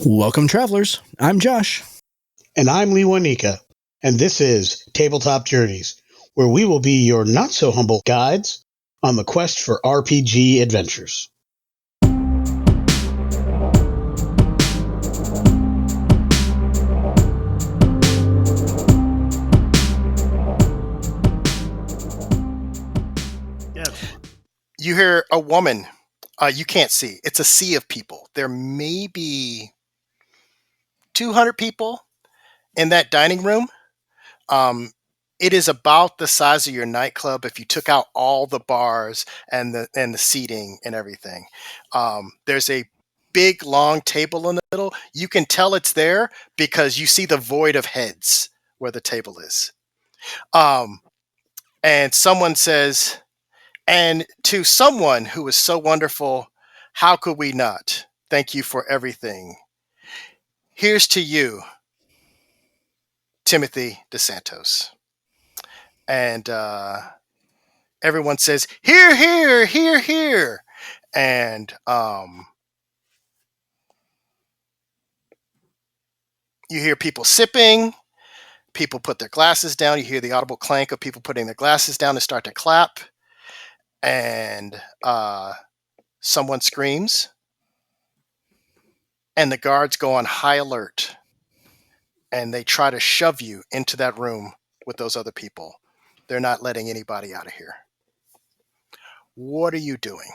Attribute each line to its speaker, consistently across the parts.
Speaker 1: Welcome, travelers. I'm Josh.
Speaker 2: And I'm Lee Wanika, and this is Tabletop Journeys, where we will be your not-so-humble guides on the quest for RPG adventures.
Speaker 3: You hear a woman. You can't see. It's a sea of people. There may be 200 people in that dining room. It is about the size of your nightclub if you took out all the bars and the seating and everything. There's a big long table in the middle. You can tell it's there because you see the void of heads where the table is. And someone says, and to someone who is so wonderful, how could we not? Thank you for everything. Here's to you, Timothy DeSantos. And everyone says, "Here, here, here, here." And you hear people sipping. People put their glasses down. You hear the audible clank of people putting their glasses down and start to clap. And someone screams. And the guards go on high alert. And they try to shove you into that room with those other people. They're not letting anybody out of here. What are you doing?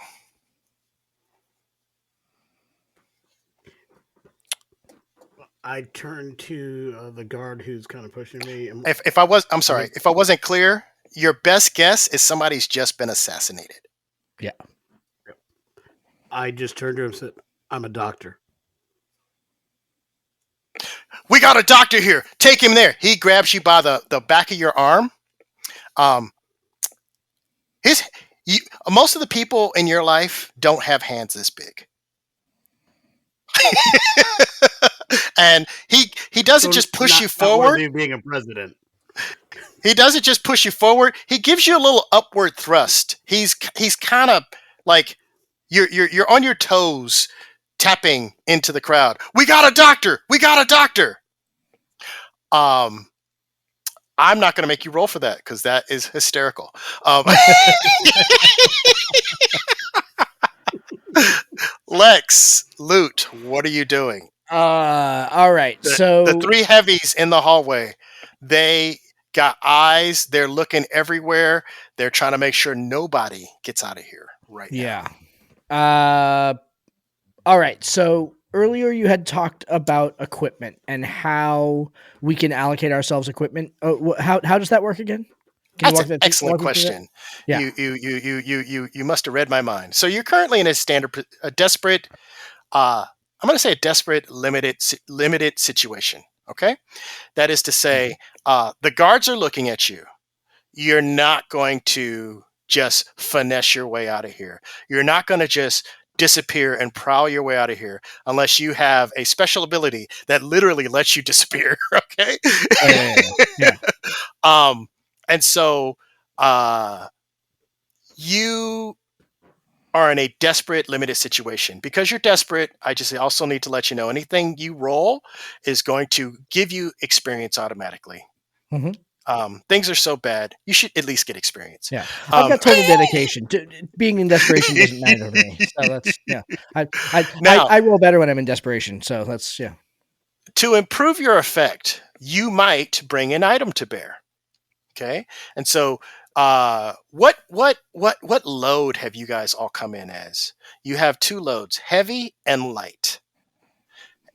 Speaker 2: I turn to the guard who's kind of pushing me.
Speaker 3: If I wasn't clear, your best guess is somebody's just been assassinated.
Speaker 1: Yeah.
Speaker 2: I just turned to him and said, "I'm a doctor."
Speaker 3: We got a doctor here. Take him there. He grabs you by the back of your arm. Most of the people in your life don't have hands this big. And he doesn't just push you forward.
Speaker 2: Not being a president.
Speaker 3: He doesn't just push you forward. He gives you a little upward thrust. He's kind of like you're on your toes, tapping into the crowd. We got a doctor. We got a doctor. I'm not going to make you roll for that because that is hysterical. Lex, Lute, what are you doing?
Speaker 1: All right. So
Speaker 3: the three heavies in the hallway, they got eyes. They're looking everywhere. They're trying to make sure nobody gets out of here right now.
Speaker 1: Yeah. All right. So earlier you had talked about equipment and how we can allocate ourselves equipment. How does that work again?
Speaker 3: That's an excellent question.
Speaker 1: Yeah.
Speaker 3: You must have read my mind. So you're currently in a desperate, I'm going to say a desperate, limited situation. Okay. That is to say, the guards are looking at you. You're not going to just finesse your way out of here. You're not going to just disappear and prowl your way out of here unless you have a special ability that literally lets you disappear. Okay.
Speaker 1: Yeah.
Speaker 3: And so you are in a desperate, limited situation. Because you're desperate, I just also need to let you know anything you roll is going to give you experience automatically.
Speaker 1: Mm-hmm.
Speaker 3: Things are so bad, you should at least get experience.
Speaker 1: Yeah, I've got total dedication. Being in desperation doesn't matter to me. So that's I roll better when I'm in desperation. So that's
Speaker 3: To improve your effect, you might bring an item to bear. Okay, and so what load have you guys all come in as? You have two loads, heavy and light.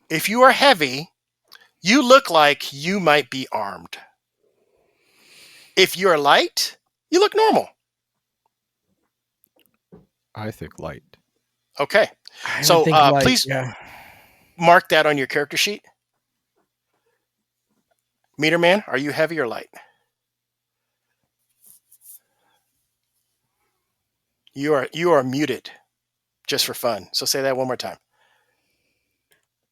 Speaker 3: If you are heavy, you look like you might be armed. If you're light, you look normal.
Speaker 4: I think light.
Speaker 3: Okay. So please mark that on your character sheet. Meteor Man, are you heavy or light? You are muted just for fun. So say that one more time.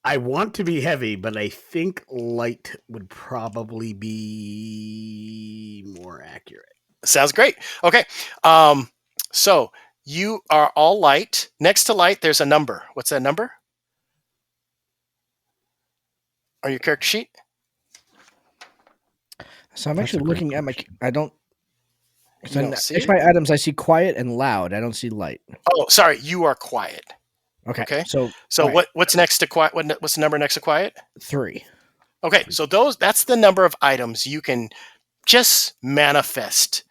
Speaker 2: I want to be heavy, but I think light would probably be more accurate.
Speaker 3: Sounds great. Okay. So you are all light. Next to light, there's a number. What's that number? on your character sheet?
Speaker 1: So I'm
Speaker 4: That's a
Speaker 1: actually
Speaker 4: great
Speaker 1: looking at my.
Speaker 4: question.
Speaker 1: I don't. So
Speaker 3: You don't see
Speaker 1: next
Speaker 3: it?
Speaker 1: to my items, I see quiet and loud. I don't see light.
Speaker 3: Oh, sorry. You are quiet.
Speaker 1: Okay.
Speaker 3: Okay.
Speaker 1: So
Speaker 3: So
Speaker 1: all right,
Speaker 3: what's next to quiet? What's the number next to quiet?
Speaker 1: 3.
Speaker 3: Okay. So that's the number of items you can just manifest.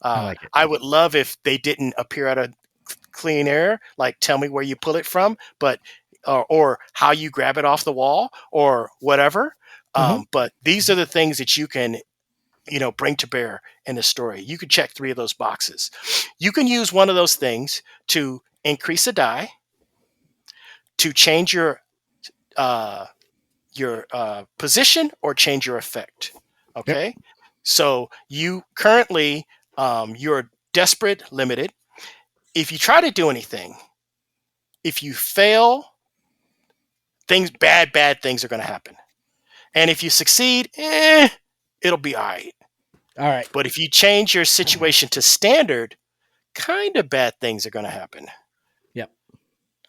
Speaker 1: I like it.
Speaker 3: I would love if they didn't appear out of clean air. Like, tell me where you pull it from, but or how you grab it off the wall or whatever.
Speaker 1: Mhm.
Speaker 3: But these are the things that you can, bring to bear in the story. You could check 3 of those boxes. You can use one of those things to increase a die, to change your position, or change your effect. Okay, so you currently you're desperate, limited. If you try to do anything, if you fail, bad things are going to happen. And if you succeed, it'll be all right.
Speaker 1: All right.
Speaker 3: But if you change your situation to standard, kind of bad things are going to happen.
Speaker 1: Yep.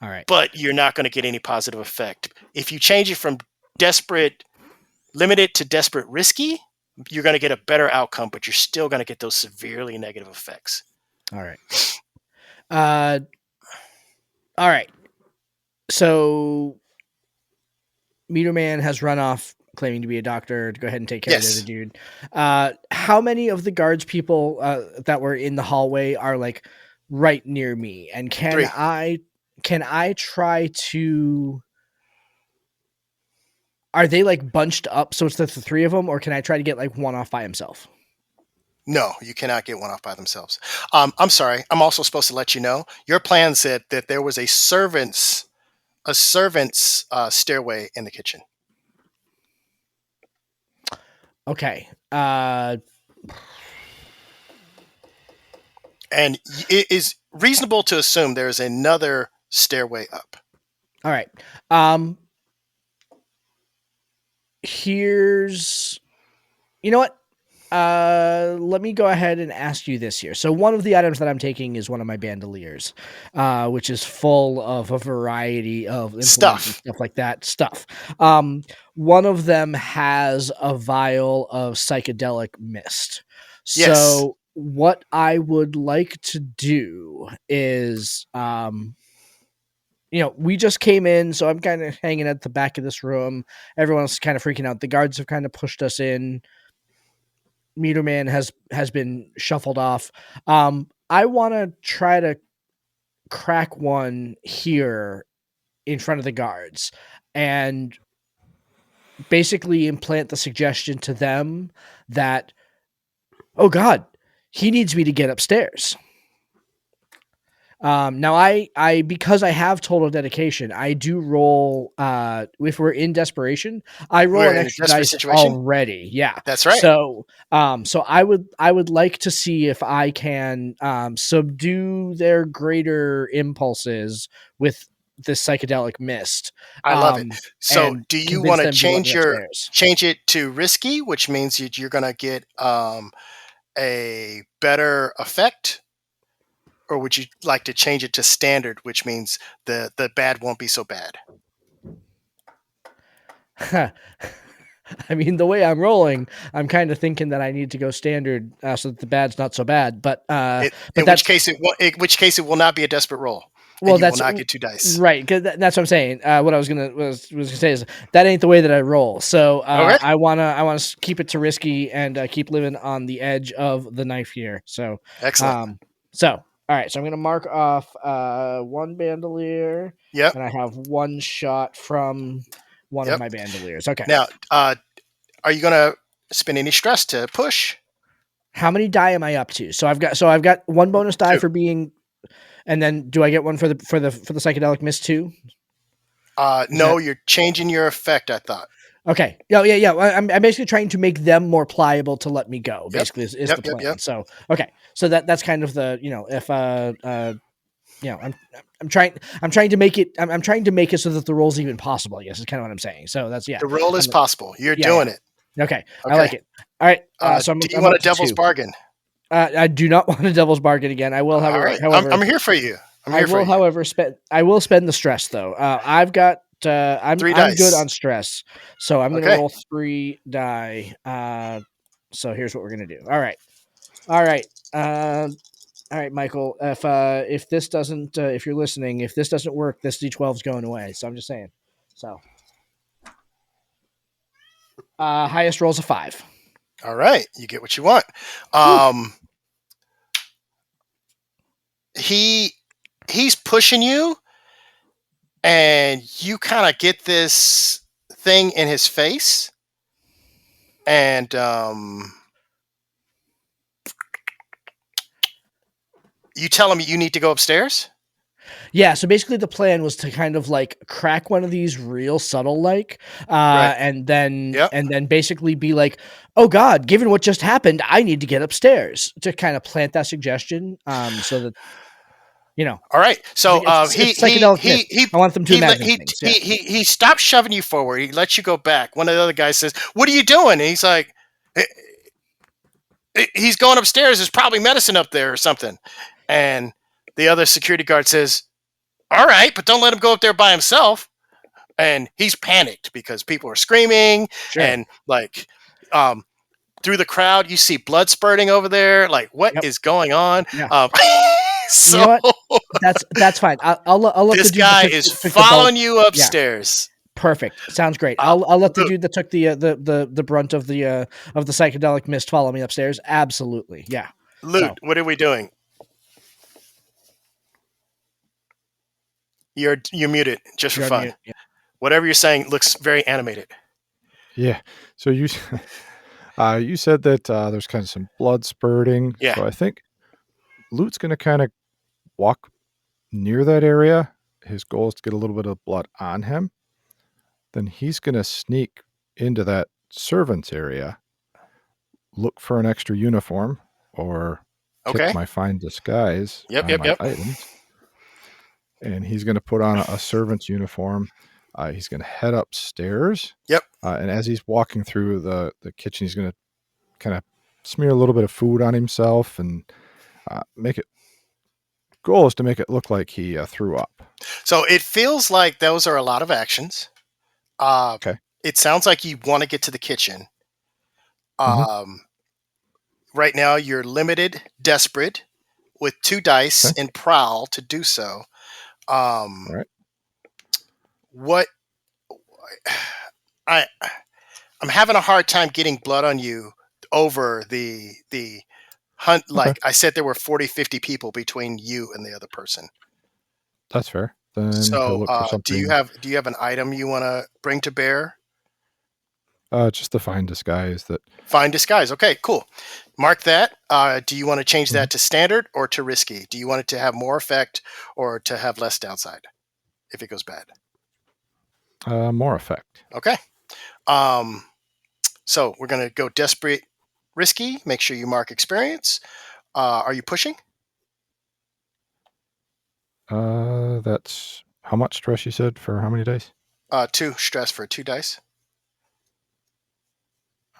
Speaker 1: All right.
Speaker 3: But you're not going to get any positive effect. If you change it from desperate, limited to desperate, risky, you're going to get a better outcome, but you're still going to get those severely negative effects.
Speaker 1: All right. All right. So Meteor Man has run off claiming to be a doctor to go ahead and take care of the
Speaker 3: Yes.
Speaker 1: other dude. How many of the guards people that were in the hallway are like right near me? And can
Speaker 3: 3.
Speaker 1: I try to, are they like bunched up so it's the 3 of them, or can I try to get like one off by himself?
Speaker 3: No, you cannot get one off by themselves. I'm sorry. I'm also supposed to let you know. Your plan said that there was a servant's stairway in the kitchen.
Speaker 1: Okay.
Speaker 3: And it is reasonable to assume there's another stairway up.
Speaker 1: All right. Here's, you know what? Let me go ahead and ask you this here. So one of the items that I'm taking is one of my bandoliers, which is full of a variety of implements
Speaker 3: Stuff.
Speaker 1: and stuff like that. One of them has a vial of psychedelic mist.
Speaker 3: Yes.
Speaker 1: So what I would like to do is, we just came in, so I'm kind of hanging at the back of this room. Everyone's kind of freaking out. The guards have kind of pushed us in. Meteor Man has been shuffled off. I want to try to crack one here in front of the guards and basically implant the suggestion to them that, oh God, he needs me to get upstairs. Now I because I have total dedication, I do roll, if we're in desperation, I roll
Speaker 3: We're
Speaker 1: an
Speaker 3: in a
Speaker 1: extra
Speaker 3: desperate
Speaker 1: dice
Speaker 3: situation?
Speaker 1: already. Yeah.
Speaker 3: That's right.
Speaker 1: So I would like to see if I can subdue their greater impulses with this psychedelic mist.
Speaker 3: I love it. So
Speaker 1: and
Speaker 3: do you
Speaker 1: convince
Speaker 3: want to
Speaker 1: them to let me
Speaker 3: change
Speaker 1: upstairs.
Speaker 3: it to risky, which means you're going to get a better effect? Or would you like to change it to standard, which means the bad won't be so bad?
Speaker 1: I mean, the way I'm rolling, I'm kind of thinking that I need to go standard so that the bad's not so bad. But
Speaker 3: In
Speaker 1: that's
Speaker 3: which case it will not be a desperate roll.
Speaker 1: well,
Speaker 3: And you will
Speaker 1: that's
Speaker 3: not get 2 dice.
Speaker 1: right. Because that's what I'm saying. What I was gonna say is that ain't the way that I roll. So
Speaker 3: Okay.
Speaker 1: I wanna keep it to risky and keep living on the edge of the knife here. So
Speaker 3: Excellent.
Speaker 1: all right. So I'm gonna mark off one bandolier,
Speaker 3: Yep.
Speaker 1: and I have one shot from one of
Speaker 3: Yep.
Speaker 1: my bandoliers. Okay.
Speaker 3: Now, are you going to spend any stress to push?
Speaker 1: How many die am I up to? So I've got one bonus die
Speaker 3: 2.
Speaker 1: for being, and then do I get one for the psychedelic mist too?
Speaker 3: No, you're changing your effect, I thought.
Speaker 1: Okay. Yeah. Well, I'm basically trying to make them more pliable to let me go.
Speaker 3: Yep.
Speaker 1: Basically, is
Speaker 3: Yep,
Speaker 1: the
Speaker 3: yep,
Speaker 1: plan.
Speaker 3: yep.
Speaker 1: So okay. So that's kind of the if I'm trying to make it I'm trying to make it so that the roll's even possible. I guess is kind of what I'm saying. So that's
Speaker 3: The roll is possible. You're
Speaker 1: yeah,
Speaker 3: doing it.
Speaker 1: Okay. I
Speaker 3: Okay.
Speaker 1: like it. All right. So
Speaker 3: do you
Speaker 1: I'm
Speaker 3: want
Speaker 1: up
Speaker 3: a
Speaker 1: to
Speaker 3: devil's
Speaker 1: 2.
Speaker 3: bargain?
Speaker 1: I do not want a devil's bargain again. I will,
Speaker 3: All right.
Speaker 1: however,
Speaker 3: I'm here for you. I'm
Speaker 1: I
Speaker 3: here for
Speaker 1: will,
Speaker 3: you.
Speaker 1: however, spend the stress though. I've got I'm
Speaker 3: 3
Speaker 1: I'm good
Speaker 3: dice.
Speaker 1: on stress, so I'm gonna
Speaker 3: Okay.
Speaker 1: roll 3 die. So here's what we're gonna do. All right. All right, Michael. If this doesn't, if you're listening, if this doesn't work, this D12 is going away. So I'm just saying. So, highest rolls a 5.
Speaker 3: All right. You get what you want. He's pushing you, and you kind of get this thing in his face, and you tell him you need to go upstairs.
Speaker 1: Yeah, so basically the plan was to kind of like crack one of these real subtle like
Speaker 3: Right.
Speaker 1: and then
Speaker 3: Yep.
Speaker 1: and then basically be like, "Oh god, given what just happened, I need to get upstairs." To kind of plant that suggestion so that
Speaker 3: All right. So
Speaker 1: it's psychedelic mist. I want them to imagine things. Yeah.
Speaker 3: he stops shoving you forward. He lets you go back. One of the other guys says, "What are you doing?" And he's like, "He's going upstairs. There's probably medicine up there or something." And the other security guard says, "All right, but don't let him go up there by himself." And he's panicked because people are screaming
Speaker 1: Sure.
Speaker 3: and like through the crowd you see blood spurting over there. Like, what is going on?
Speaker 1: Yeah.
Speaker 3: So
Speaker 1: You know what? That's fine. I'll let
Speaker 3: this
Speaker 1: the dude
Speaker 3: guy
Speaker 1: that
Speaker 3: is
Speaker 1: took the
Speaker 3: following you upstairs.
Speaker 1: Perfect. Sounds great. I'll let the dude that took the brunt of the psychedelic mist follow me upstairs. Absolutely. Yeah.
Speaker 3: Lute, what are we doing? You're muted just for fun.
Speaker 1: Yeah.
Speaker 3: Whatever you're saying looks very animated.
Speaker 4: Yeah. So you you said that there's kind of some blood spurting.
Speaker 3: Yeah.
Speaker 4: So I think Lute's going to kind of walk near that area. His goal is to get a little bit of blood on him. Then he's going to sneak into that servants area, look for an extra uniform, or tip my fine disguise on my items. And he's going to put on a servant's uniform. He's going to head upstairs.
Speaker 3: Yep.
Speaker 4: And as he's walking through the kitchen, he's going to kind of smear a little bit of food on himself and make it. Goal is to make it look like he threw up.
Speaker 3: So it feels like those are a lot of actions.
Speaker 4: Okay.
Speaker 3: It sounds like you want to get to the kitchen. Right now, you're limited, desperate, with 2 dice and prowl to do so.
Speaker 4: All right.
Speaker 3: What I'm having a hard time getting blood on you over the hunt. Like I said, there were 40, 50 people between you and the other person.
Speaker 4: That's fair. Then
Speaker 3: so
Speaker 4: look for something.
Speaker 3: do you have an item you want to bring to bear?
Speaker 4: Just the fine disguise.
Speaker 3: Fine disguise. Okay, cool. Mark that. Do you want to change that to standard or to risky? Do you want it to have more effect or to have less downside if it goes bad?
Speaker 4: More effect.
Speaker 3: Okay. So we're going to go desperate, risky. Make sure you mark experience. Are you pushing?
Speaker 4: That's how much stress you said for how many dice?
Speaker 3: 2 stress for 2 dice.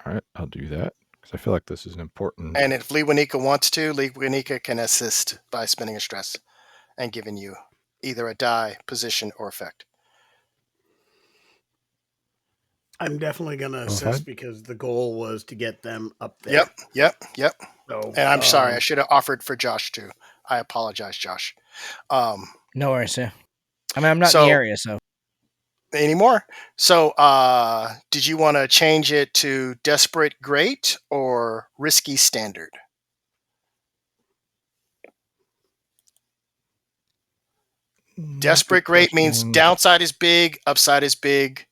Speaker 4: All right, I'll do that because I feel like this is an important.
Speaker 3: And if Liwanika wants to, Liwanika can assist by spending a stress and giving you either a die, position, or effect.
Speaker 2: I'm definitely going to assist because the goal was to get them up there.
Speaker 3: Yep.
Speaker 2: So,
Speaker 3: and I'm sorry, I should have offered for Josh too. I apologize, Josh.
Speaker 1: No worries. Yeah. I mean, I'm not in the area, so.
Speaker 3: Anymore. So, did you want to change it to desperate great or risky standard? Desperate great means downside is big, upside is big.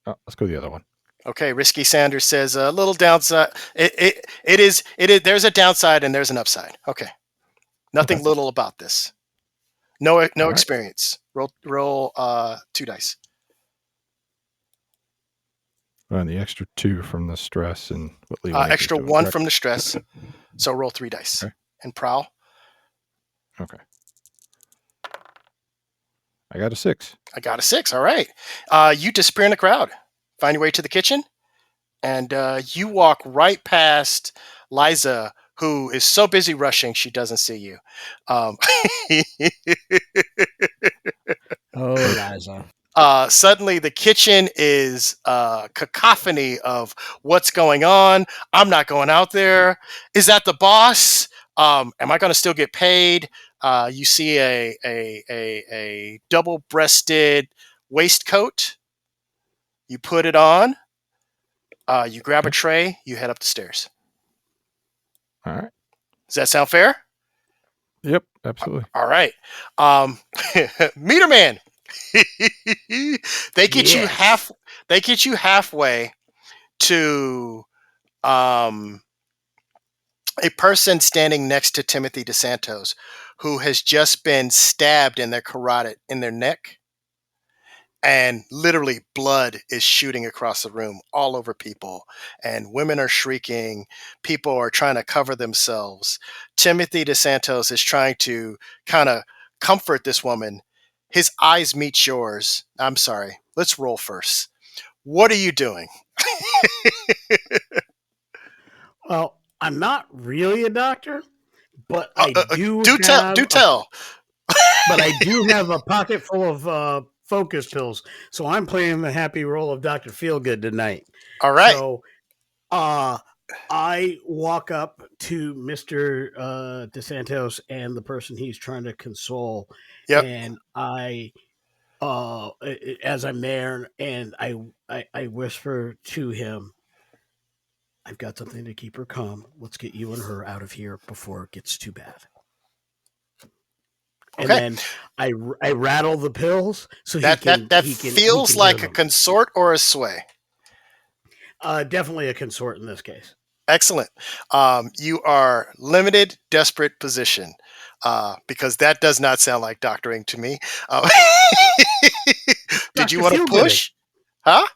Speaker 4: Oh, let's go the other one.
Speaker 3: Okay, risky Sanders says a little downside. It is. There's a downside and there's an upside. Okay, nothing little about this. No experience. Roll 2 dice.
Speaker 4: And the extra 2 from the stress and what
Speaker 3: extra 1 from the stress. So roll 3 dice and prowl.
Speaker 4: Okay. I got a 6.
Speaker 3: I got a 6. All right. You disappear in the crowd. Find your way to the kitchen, and you walk right past Liza, who is so busy rushing she doesn't see you.
Speaker 1: Oh, Liza.
Speaker 3: Suddenly the kitchen is a cacophony of what's going on. I'm not going out there. Is that the boss? Am I going to still get paid? You see a double-breasted waistcoat. You put it on. You grab a
Speaker 4: Okay.
Speaker 3: tray. You head up the stairs.
Speaker 4: All right.
Speaker 3: Does that sound fair?
Speaker 4: Yep. Absolutely.
Speaker 3: All right. Um, Meter Man. They get you
Speaker 1: Yes.
Speaker 3: halfway to um, a person standing next to Timothy DeSantos who has just been stabbed in their carotid in their neck, and literally blood is shooting across the room all over people, and women are shrieking. People are trying to cover themselves. Timothy DeSantos is trying to kind of comfort this woman. His eyes meet yours. I'm sorry, let's roll first. What are you doing?
Speaker 5: Well, I'm not really a doctor, but I do
Speaker 3: Do tell,
Speaker 5: have
Speaker 3: do tell.
Speaker 5: a pocket full of focus pills. So I'm playing the happy role of Dr. Feelgood tonight.
Speaker 3: All right.
Speaker 5: So I walk up to Mr. DeSantos and the person he's trying to console,
Speaker 3: Yep.
Speaker 5: and I as I'm there, and I whisper to him, I've got something to keep her calm. Let's get you and her out of here before it gets too bad. And
Speaker 3: Okay.
Speaker 5: then I rattle the pills so
Speaker 3: That
Speaker 5: he
Speaker 3: feels
Speaker 5: can
Speaker 3: like
Speaker 5: hear
Speaker 3: a
Speaker 5: them.
Speaker 3: consort or a sway.
Speaker 5: Definitely a consort in this case.
Speaker 3: Excellent. You are limited, desperate position, because that does not sound like doctoring to me. Did you
Speaker 5: Dr.
Speaker 3: want to
Speaker 5: Feelgooding.
Speaker 3: push? Huh?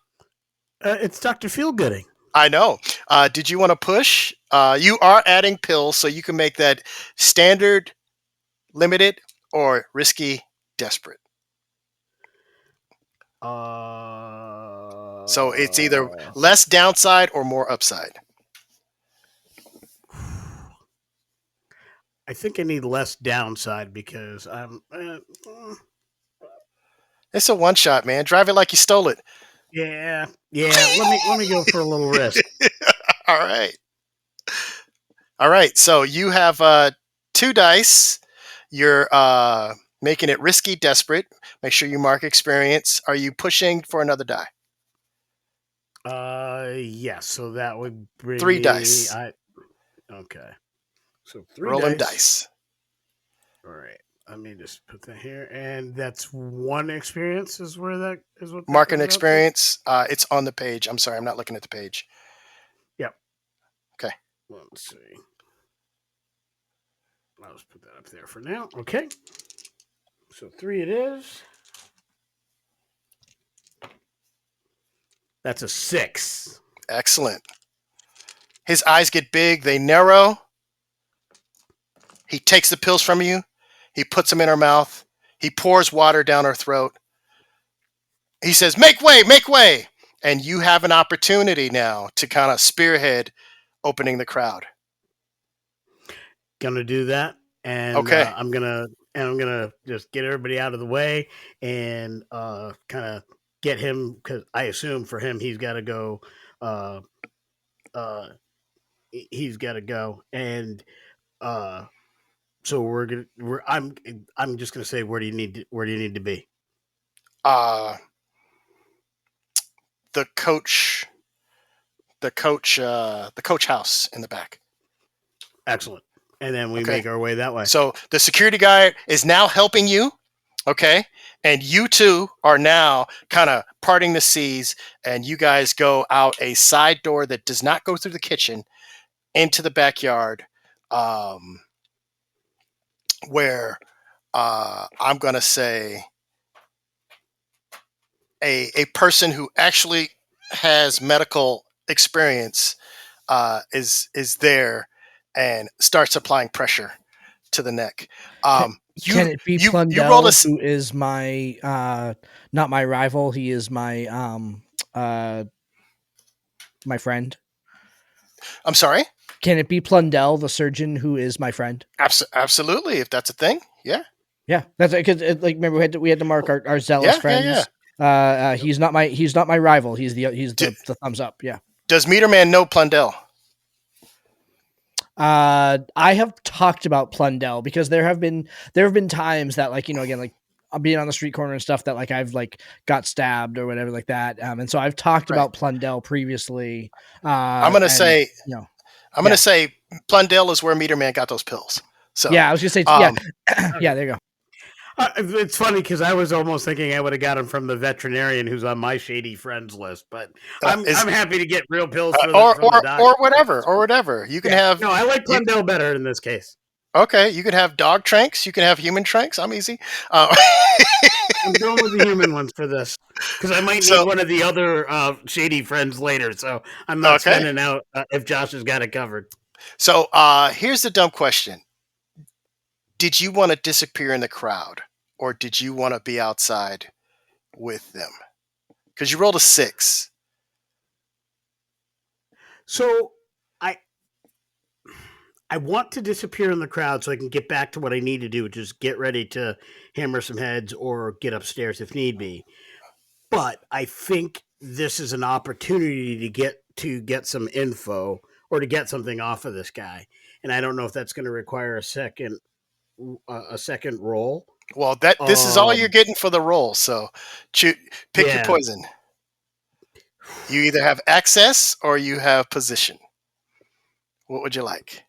Speaker 5: It's Dr. Feelgooding.
Speaker 3: I know. Did you want to push? You are adding pills, so you can make that standard, limited, or risky, desperate. So it's either less downside or more upside.
Speaker 5: I think I need less downside because I'm.
Speaker 3: It's a one shot, man. Drive it like you stole it.
Speaker 5: Yeah. Let me go for a little risk.
Speaker 3: All right. All right. So you have 2 dice. You're making it risky, desperate. Make sure you mark experience. Are you pushing for another die?
Speaker 5: Yes. So that would bring
Speaker 3: 3
Speaker 5: me.
Speaker 3: dice.
Speaker 5: Okay. So 3
Speaker 3: Rolling
Speaker 5: dice.
Speaker 3: dice.
Speaker 5: All right. Let me just put that here, and that's 1 experience. Is where that is what.
Speaker 3: Mark an
Speaker 5: that comes out to?
Speaker 3: experience. It's on the page. I'm sorry, I'm not looking at the page.
Speaker 5: Yep.
Speaker 3: Okay.
Speaker 5: Let's see. I'll just put that up there for now. Okay. So 3 it is. That's a 6.
Speaker 3: Excellent. His eyes get big. They narrow. He takes the pills from you. He puts them in her mouth. He pours water down her throat. He says, make way, make way. And you have an opportunity now to kind of spearhead opening the crowd.
Speaker 5: Gonna do that, and
Speaker 3: Okay.
Speaker 5: I'm gonna just get everybody out of the way and kind of get him, because I assume for him he's got to go. He's got to go, and so I'm just gonna say, where do you need to be?
Speaker 3: Uh, the coach house in the back.
Speaker 5: Excellent. And then we
Speaker 3: Okay.
Speaker 5: make our way that way.
Speaker 3: So the security guy is now helping you. Okay. And you two are now kind of parting the seas, and you guys go out a side door that does not go through the kitchen into the backyard, where I'm going to say a person who actually has medical experience is there and starts applying pressure to the neck.
Speaker 1: Can it be
Speaker 3: you rolled
Speaker 1: Plundell, who is my not my rival? He is my my friend.
Speaker 3: I'm sorry.
Speaker 1: Can it be Plundell, the surgeon, who is my friend?
Speaker 3: Absolutely, if that's a thing. Yeah.
Speaker 1: Yeah, that's because like remember we had to mark our zealous friends. He's not my rival. He's the thumbs up. Yeah.
Speaker 3: Does Meteor Man know Plundell?
Speaker 1: I have talked about Plundell because there have been times that like again like I'm being on the street corner and stuff that like I've like got stabbed or whatever like that. And so I've talked about Plundell previously.
Speaker 3: I'm gonna say Plundell is where Meteor Man got those pills. So
Speaker 1: yeah, I was gonna say yeah, yeah. There you go.
Speaker 5: It's funny because I was almost thinking I would have got him from the veterinarian who's on my shady friends list, but I'm happy to get real pills from the doctor.
Speaker 3: or whatever. You can have.
Speaker 5: No, I like Plundell better in this case.
Speaker 3: Okay, you can have dog tranks. You can have human tranks. I'm easy.
Speaker 5: I'm going with the human ones for this because I might need one of the other shady friends later. So I'm not spending out if Josh has got it covered.
Speaker 3: So here's the dumb question. Did you want to disappear in the crowd or did you want to be outside with them? Because you rolled a 6.
Speaker 5: So I want to disappear in the crowd so I can get back to what I need to do, which is get ready to hammer some heads or get upstairs if need be. But I think this is an opportunity to get some info or to get something off of this guy. And I don't know if that's going to require a second roll.
Speaker 3: Well, this is all you're getting for the roll. So pick your poison. You either have access or you have position. What would you like?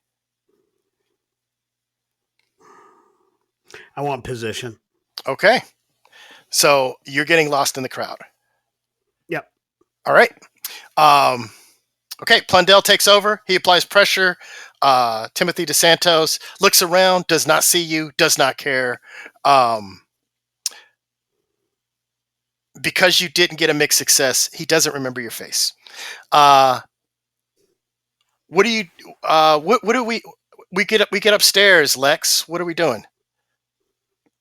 Speaker 5: I want position.
Speaker 3: Okay. So you're getting lost in the crowd.
Speaker 5: Yep.
Speaker 3: All right. Okay. Plundell takes over. He applies pressure. Timothy DeSantos looks around, does not see you, does not care. Because you didn't get a mixed success, he doesn't remember your face. What do you? What do we get upstairs, Lex? What are we doing?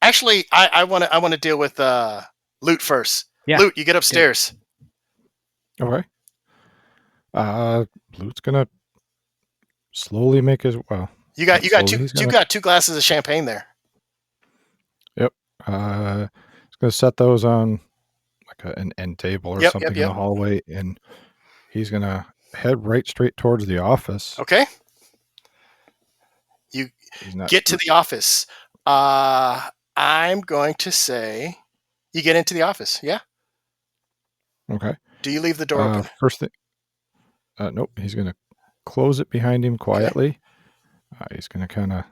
Speaker 3: Actually, I want to deal with Lute first. Yeah. Lute, you get upstairs.
Speaker 4: Okay. Lute's gonna slowly make his
Speaker 3: You got 2 glasses of champagne there.
Speaker 4: Yep. He's gonna set those on like an end table or something in the hallway, and he's gonna head right straight towards the office.
Speaker 3: Okay. You get to the office. I'm going to say you get into the office. Yeah.
Speaker 4: Okay.
Speaker 3: Do you leave the door open?
Speaker 4: First thing. Nope. He's going to close it behind him quietly. Okay. He's going to kind of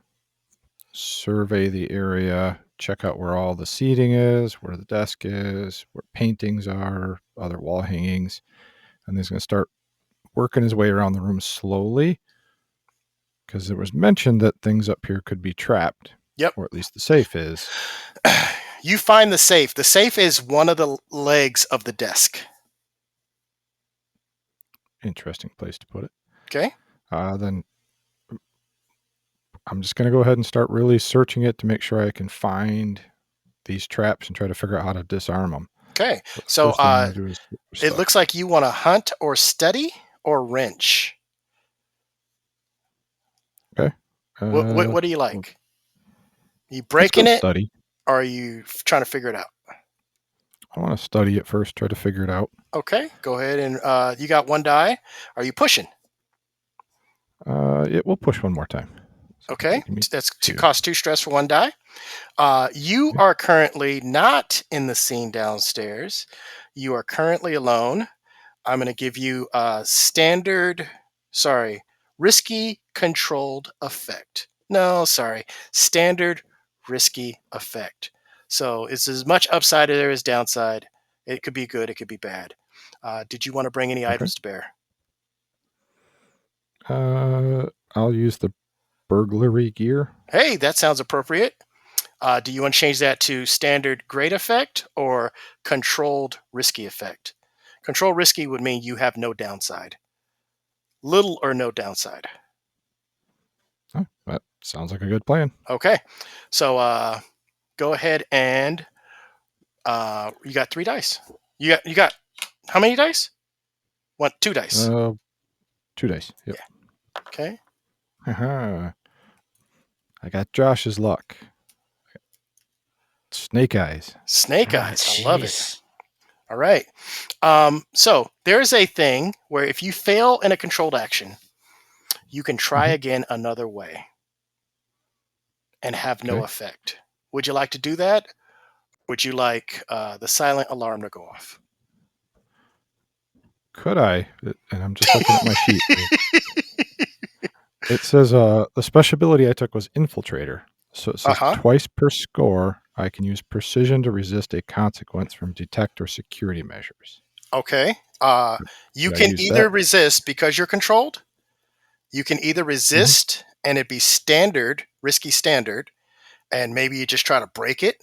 Speaker 4: survey the area, check out where all the seating is, where the desk is, where paintings are, other wall hangings. And he's going to start working his way around the room slowly because it was mentioned that things up here could be trapped.
Speaker 3: Yep.
Speaker 4: Or at least the safe is.
Speaker 3: You find the safe. The safe is one of the legs of the desk.
Speaker 4: Interesting place to put it.
Speaker 3: Okay.
Speaker 4: Then I'm just going to go ahead and start really searching it to make sure I can find these traps and try to figure out how to disarm them.
Speaker 3: Okay. So it looks like you want to hunt or study or wrench.
Speaker 4: Okay.
Speaker 3: What do you like? Are you breaking it?
Speaker 4: Study.
Speaker 3: Or are you trying to figure it out?
Speaker 4: I want to study it first, try to figure it out.
Speaker 3: Okay. Go ahead and you got 1 die. Are you pushing?
Speaker 4: It will push one more time. So
Speaker 3: okay. That's cost 2 stress for 1 die. You are currently not in the scene downstairs. You are currently alone. I'm going to give you a risky controlled effect. No, sorry. Standard risky effect. So it's as much upside as there is downside. It could be good. It could be bad. Did you want to bring any items to bear?
Speaker 4: I'll use the burglary gear.
Speaker 3: Hey, that sounds appropriate. Do you want to change that to standard great effect or controlled risky effect? Controlled risky would mean you have no downside. Little or no downside.
Speaker 4: Oh, that sounds like a good plan.
Speaker 3: Okay. So go ahead and you got 3 dice. You got how many dice? 2 dice.
Speaker 4: 2 dice. Yep.
Speaker 3: Yeah. Okay.
Speaker 4: I got Josh's luck. Snake eyes.
Speaker 3: Snake
Speaker 1: Ah,
Speaker 3: eyes. I love it.
Speaker 1: jeez.
Speaker 3: All right. So there's a thing where if you fail in a controlled action, you can try
Speaker 4: Mhm.
Speaker 3: again another way and have no
Speaker 4: Okay.
Speaker 3: effect. Would you like to do that? Would you like the silent alarm to go off?
Speaker 4: Could I? And I'm just looking at my sheet. It says the special ability I took was Infiltrator. So it says
Speaker 3: Uh-huh.
Speaker 4: twice per score, I can use precision to resist a consequence from detect or security measures.
Speaker 3: Okay. You
Speaker 4: Could I
Speaker 3: can
Speaker 4: use
Speaker 3: either
Speaker 4: that?
Speaker 3: resist because you're controlled. You can either
Speaker 4: Mhm.
Speaker 3: resist and it'd be standard, risky standard, and maybe you just try to break it.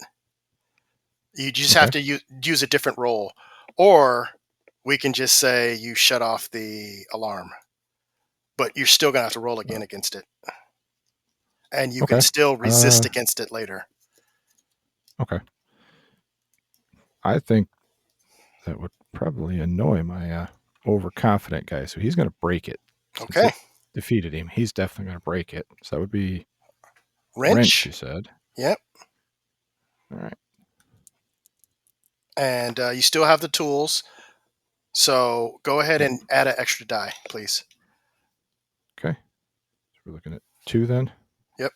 Speaker 3: You just have
Speaker 4: Okay.
Speaker 3: to use a different roll. Or we can just say you shut off the alarm, but you're still going to have to roll again against it. And you can
Speaker 4: Okay.
Speaker 3: still resist against it later.
Speaker 4: Okay. I think that would probably annoy my overconfident guy. So he's going to break it. Since
Speaker 3: Okay.
Speaker 4: it defeated him, he's definitely going to break it. So that would be wrench,
Speaker 3: Wrench.
Speaker 4: you said.
Speaker 3: Yep.
Speaker 4: All right.
Speaker 3: And you still have the tools. So go ahead
Speaker 4: Yep.
Speaker 3: and add an extra die, please.
Speaker 4: Okay. So we're looking at 2 then.
Speaker 3: Yep.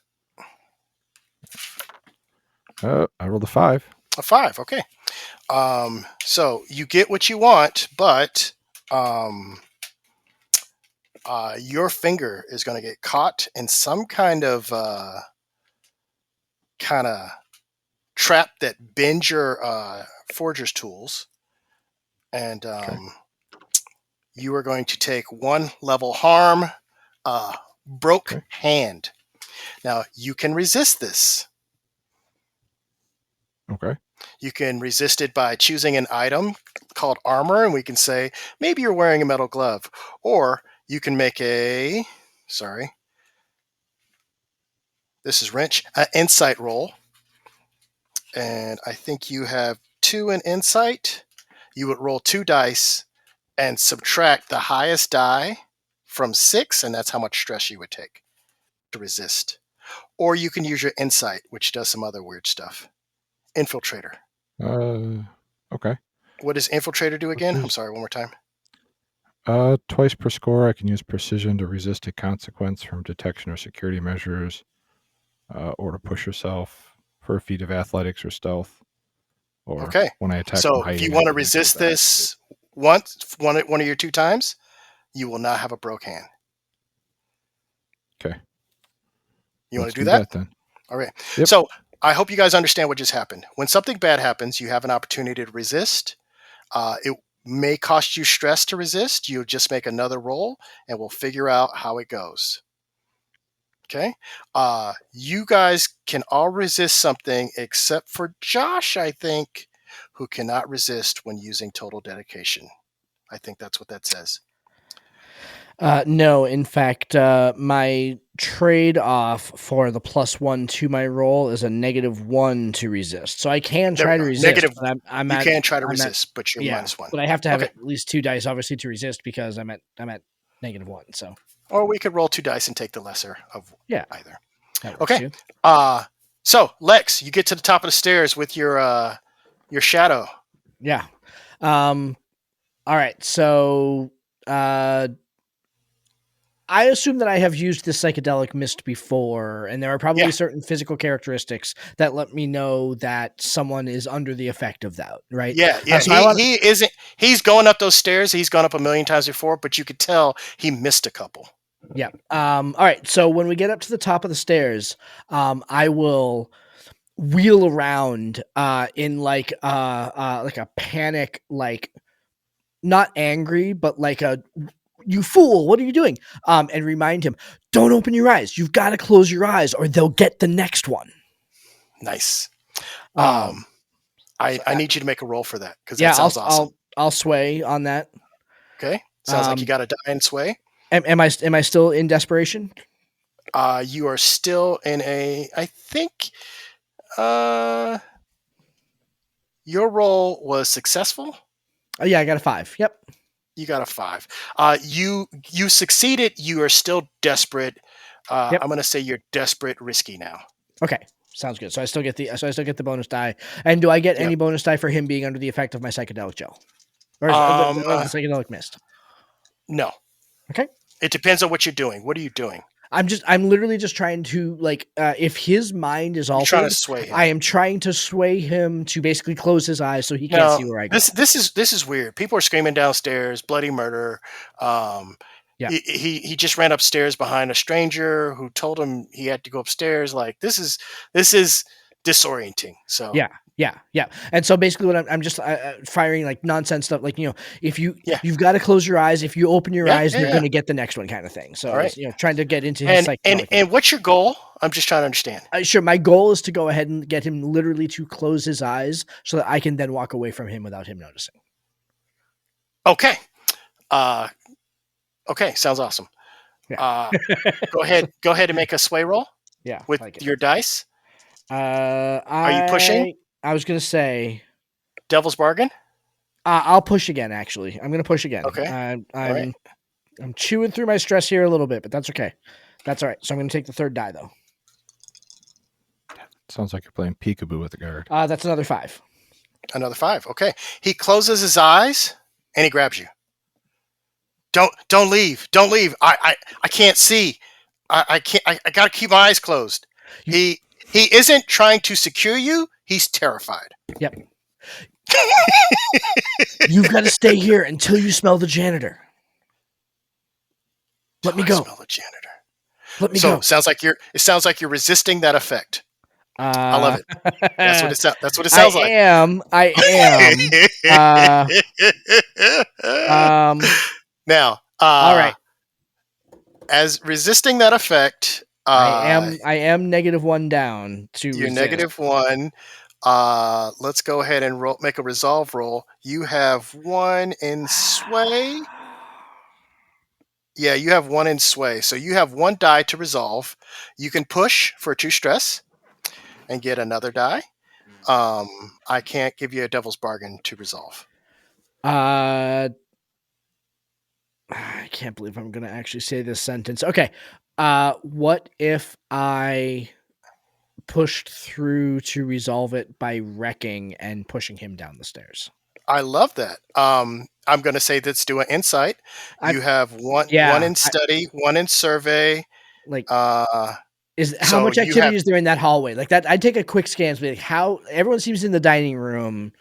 Speaker 4: I rolled a 5.
Speaker 3: A 5. Okay. So you get what you want, but your finger is going to get caught in some kind of trap that bends your forger's tools, and you are going to take 1 level harm, broke
Speaker 4: Okay.
Speaker 3: hand. Now you can resist this.
Speaker 4: Okay.
Speaker 3: You can resist it by choosing an item called armor, and we can say maybe you're wearing a metal glove, or you can make this is wrench, an insight roll, and I think you have 2 in insight. You would roll 2 dice and subtract the highest die from 6, and that's how much stress you would take to resist. Or you can use your insight, which does some other weird stuff. Infiltrator.
Speaker 4: Okay.
Speaker 3: What does infiltrator do again? I'm
Speaker 4: Precision.
Speaker 3: sorry, one more time.
Speaker 4: Twice per score, I can use precision to resist a consequence from detection or security measures, or to push yourself for a feat of athletics or stealth, or
Speaker 3: Okay.
Speaker 4: when I attack from
Speaker 3: So if you
Speaker 4: hiding, I
Speaker 3: want to
Speaker 4: can use
Speaker 3: resist
Speaker 4: that.
Speaker 3: this one of your 2 times, you will not have a broke hand.
Speaker 4: Okay.
Speaker 3: You want
Speaker 4: Let's
Speaker 3: to do
Speaker 4: do
Speaker 3: that?
Speaker 4: that then.
Speaker 3: All right.
Speaker 4: Yep.
Speaker 3: So I hope you guys understand what just happened. When something bad happens, you have an opportunity to resist. It may cost you stress to resist. You just make another roll, and we'll figure out how it goes. Okay. You guys can all resist something except for Josh, I think, who cannot resist when using total dedication. I think that's what that says.
Speaker 1: No, in fact, my trade-off for the +1 to my roll is a -1 to resist. So I can
Speaker 3: There we
Speaker 1: try to
Speaker 3: go.
Speaker 1: resist,
Speaker 3: Negative.
Speaker 1: but I'm
Speaker 3: You
Speaker 1: at
Speaker 3: can try to
Speaker 1: I'm at
Speaker 3: resist, but you're
Speaker 1: yeah,
Speaker 3: -1.
Speaker 1: but I have to have
Speaker 3: Okay.
Speaker 1: at least 2 dice obviously to resist because I'm at -1. So
Speaker 3: Or we could roll 2 dice and take the lesser of
Speaker 1: yeah,
Speaker 3: either.
Speaker 1: that works
Speaker 3: Okay.
Speaker 1: too.
Speaker 3: So Lex, you get to the top of the stairs with your shadow.
Speaker 1: Yeah. All right. So I assume that I have used this psychedelic mist before, and there are probably
Speaker 3: Yeah.
Speaker 1: certain physical characteristics that let me know that someone is under the effect of that, right?
Speaker 3: Yeah, yeah.
Speaker 1: So I want
Speaker 3: He isn't. He's going up those stairs. He's gone up a million times before, but you could tell he missed a couple.
Speaker 1: yeah. All right. So when we get up to the top of the stairs, I will wheel around in like a panic, like not angry, but like a you fool, what are you doing? And remind him, don't open your eyes. You've got to close your eyes or they'll get the next one.
Speaker 3: Nice.
Speaker 1: Um,
Speaker 3: I need you to make a roll for that because
Speaker 1: yeah,
Speaker 3: that sounds awesome.
Speaker 1: I'll sway on that.
Speaker 3: Okay. Sounds like you got to die and sway.
Speaker 1: Am I still in desperation?
Speaker 3: You are still in a. I think. Your roll was successful.
Speaker 1: Oh yeah, I got a 5. Yep.
Speaker 3: You got a 5. You succeeded. You are still desperate.
Speaker 1: Yep.
Speaker 3: I'm going to say you're desperate, risky now.
Speaker 1: Okay. Sounds good. So I still get the bonus die. And do I get any bonus die for him being under the effect of my psychedelic gel? Or the psychedelic mist?
Speaker 3: No.
Speaker 1: Okay.
Speaker 3: It depends on what you're doing. What are you doing?
Speaker 1: I'm literally just trying to if his mind is
Speaker 3: You're
Speaker 1: altered,
Speaker 3: trying to sway him.
Speaker 1: I am trying to sway him to basically close his eyes so he can't see where I go.
Speaker 3: This is weird. People are screaming downstairs, bloody murder. He just ran upstairs behind a stranger who told him he had to go upstairs. Like this is disorienting. So
Speaker 1: Yeah. And so basically, what I'm just firing like nonsense stuff, like if you've got to close your eyes. If you open your eyes, you're going to get the next one, kind of thing. So trying to get into his psychedelic.
Speaker 3: And what's your goal? I'm just trying to understand.
Speaker 1: Sure, my goal is to go ahead and get him literally to close his eyes so that I can then walk away from him without him noticing.
Speaker 3: Okay. Okay, sounds awesome.
Speaker 1: Yeah.
Speaker 3: Go ahead and make a sway roll.
Speaker 1: Yeah,
Speaker 3: with your dice.
Speaker 1: Are
Speaker 3: you pushing?
Speaker 1: I was gonna say
Speaker 3: Devil's bargain.
Speaker 1: I'll push again. Actually, I'm gonna push again.
Speaker 3: Okay.
Speaker 1: I'm chewing through my stress here a little bit, but that's okay. That's all right. So I'm gonna take the third die though.
Speaker 4: Sounds like you're playing peekaboo with the guard.
Speaker 1: That's another 5.
Speaker 3: Another 5. Okay. He closes his eyes and he grabs you. Don't leave. Don't leave. I can't see. I can't. I gotta keep my eyes closed. He isn't trying to secure you. He's terrified.
Speaker 1: Yep. You've got to stay here until you smell the janitor. Let me go.
Speaker 3: Smell the janitor.
Speaker 1: Let me go.
Speaker 3: It sounds like you're resisting that effect. I love it. That's what it sounds like.
Speaker 1: I am.
Speaker 3: Now,
Speaker 1: all right.
Speaker 3: As resisting that effect,
Speaker 1: I am -1 down to
Speaker 3: you're
Speaker 1: resist.
Speaker 3: -1. Let's go ahead and make a resolve roll. You have 1 in sway. Yeah, you have 1 in sway. So you have 1 die to resolve. You can push for 2 stress and get another die. I can't give you a devil's bargain to resolve.
Speaker 1: I can't believe I'm going to actually say this sentence. Okay. What if I pushed through to resolve it by wrecking and pushing him down the stairs?
Speaker 3: I love that. I'm going to say let's do an insight. You have one in study, 1 in survey.
Speaker 1: Like, how much activity is there in that hallway? Like that, I'd take a quick scan. Like how everyone seems in the dining room.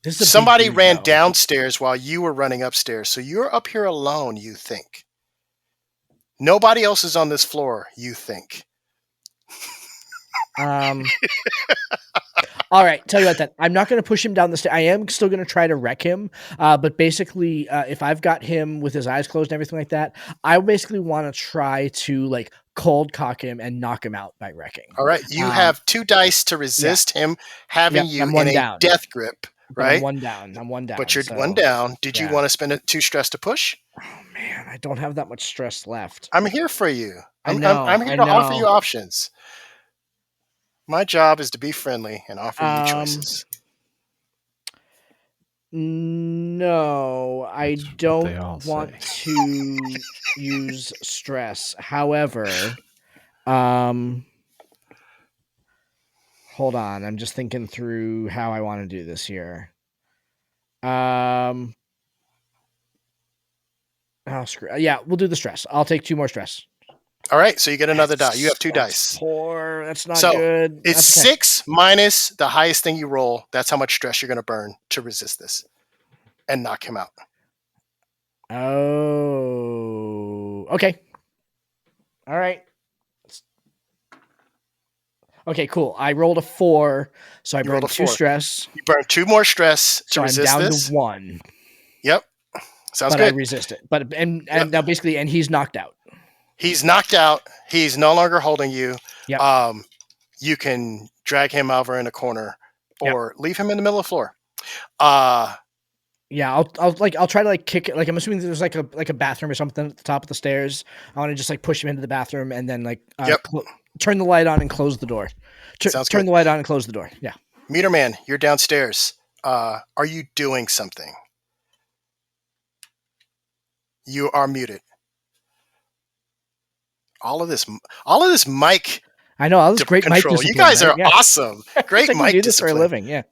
Speaker 3: Somebody ran downstairs while you were running upstairs. So you're up here alone, you think. Nobody else is on this floor, you think.
Speaker 1: All right, tell you what then. I'm not going to push him down the stairs. I am still going to try to wreck him. But basically, if I've got him with his eyes closed and everything like that, I basically want to try to like cold cock him and knock him out by wrecking.
Speaker 3: All right. You have 2 dice to resist him having you in a death grip, right?
Speaker 1: I'm 1 down.
Speaker 3: But you're 1 down. Did you want to spend 2 stress to push?
Speaker 1: Oh man, I don't have that much stress left.
Speaker 3: I'm here for you. I'm here to offer you options. My job is to be friendly and offer you choices.
Speaker 1: No, I don't want to use stress. However, hold on. I'm just thinking through how I want to do this here. Yeah, we'll do the stress. I'll take 2 more stress.
Speaker 3: All right, so you get another die. You have 2 dice.
Speaker 1: Poor. That's not good.
Speaker 3: It's 6 minus the highest thing you roll. That's how much stress you're going to burn to resist this and knock him out.
Speaker 1: Oh, okay. All right. Okay, cool. I rolled a 4, so I burned 2 stress.
Speaker 3: You burn 2 more stress to resist
Speaker 1: I'm down
Speaker 3: this.
Speaker 1: To 1.
Speaker 3: Yep, sounds
Speaker 1: but
Speaker 3: good.
Speaker 1: I resist it. But now basically, and he's knocked out.
Speaker 3: He's knocked out. He's no longer holding you.
Speaker 1: Yep.
Speaker 3: You can drag him over in a corner or leave him in the middle of the floor.
Speaker 1: Yeah, I'll try to like kick it. Like I'm assuming there's like a bathroom or something at the top of the stairs. I want to just like push him into the bathroom and then like turn the light on and close the door. Turn the light on and close the door. Yeah.
Speaker 3: Meteor Man, you're downstairs. Are you doing something? You are muted. All of this mic
Speaker 1: I know all this
Speaker 3: to
Speaker 1: great mic
Speaker 3: control.
Speaker 1: discipline.
Speaker 3: You guys
Speaker 1: right?
Speaker 3: are
Speaker 1: Yeah.
Speaker 3: awesome. Great
Speaker 1: I can
Speaker 3: mic
Speaker 1: do this for a
Speaker 3: discipline.
Speaker 1: living. Yeah.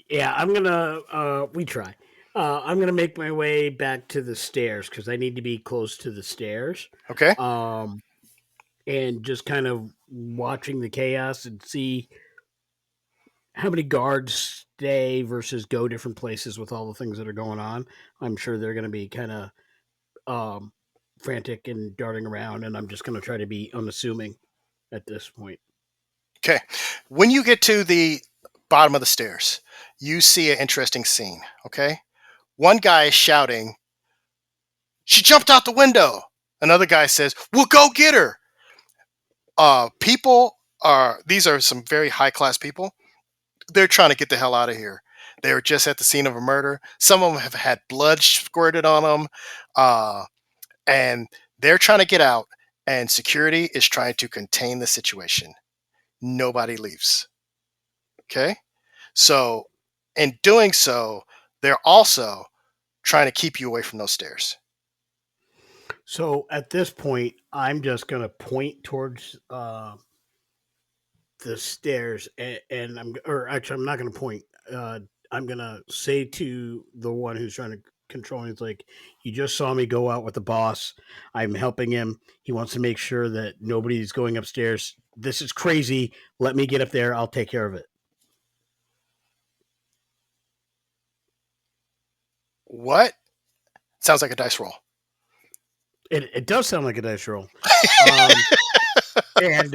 Speaker 5: Yeah, I'm gonna. We try. I'm gonna make my way back to the stairs because I need to be close to the stairs.
Speaker 3: Okay.
Speaker 5: And just kind of watching the chaos and see how many guards stay versus go different places with all the things that are going on. I'm sure they're going to be kind of frantic and darting around, and I'm just going to try to be unassuming at this point.
Speaker 3: Okay. When you get to the bottom of the stairs, you see an interesting scene. Okay. One guy is shouting, "She jumped out the window." Another guy says, "We'll go get her." These are some very high class people. They're trying to get the hell out of here. They were just at the scene of a murder. Some of them have had blood squirted on them. And they're trying to get out, and security is trying to contain the situation. Nobody leaves. Okay? So, in doing so, they're also trying to keep you away from those stairs.
Speaker 5: So at this point, I'm just going to point towards the stairs, and I'm not going to point. I'm going to say to the one who's trying to control me, it's like, you just saw me go out with the boss. I'm helping him. He wants to make sure that nobody's going upstairs. This is crazy. Let me get up there. I'll take care of it.
Speaker 3: What? Sounds like a dice roll.
Speaker 5: It does sound like a dice roll. And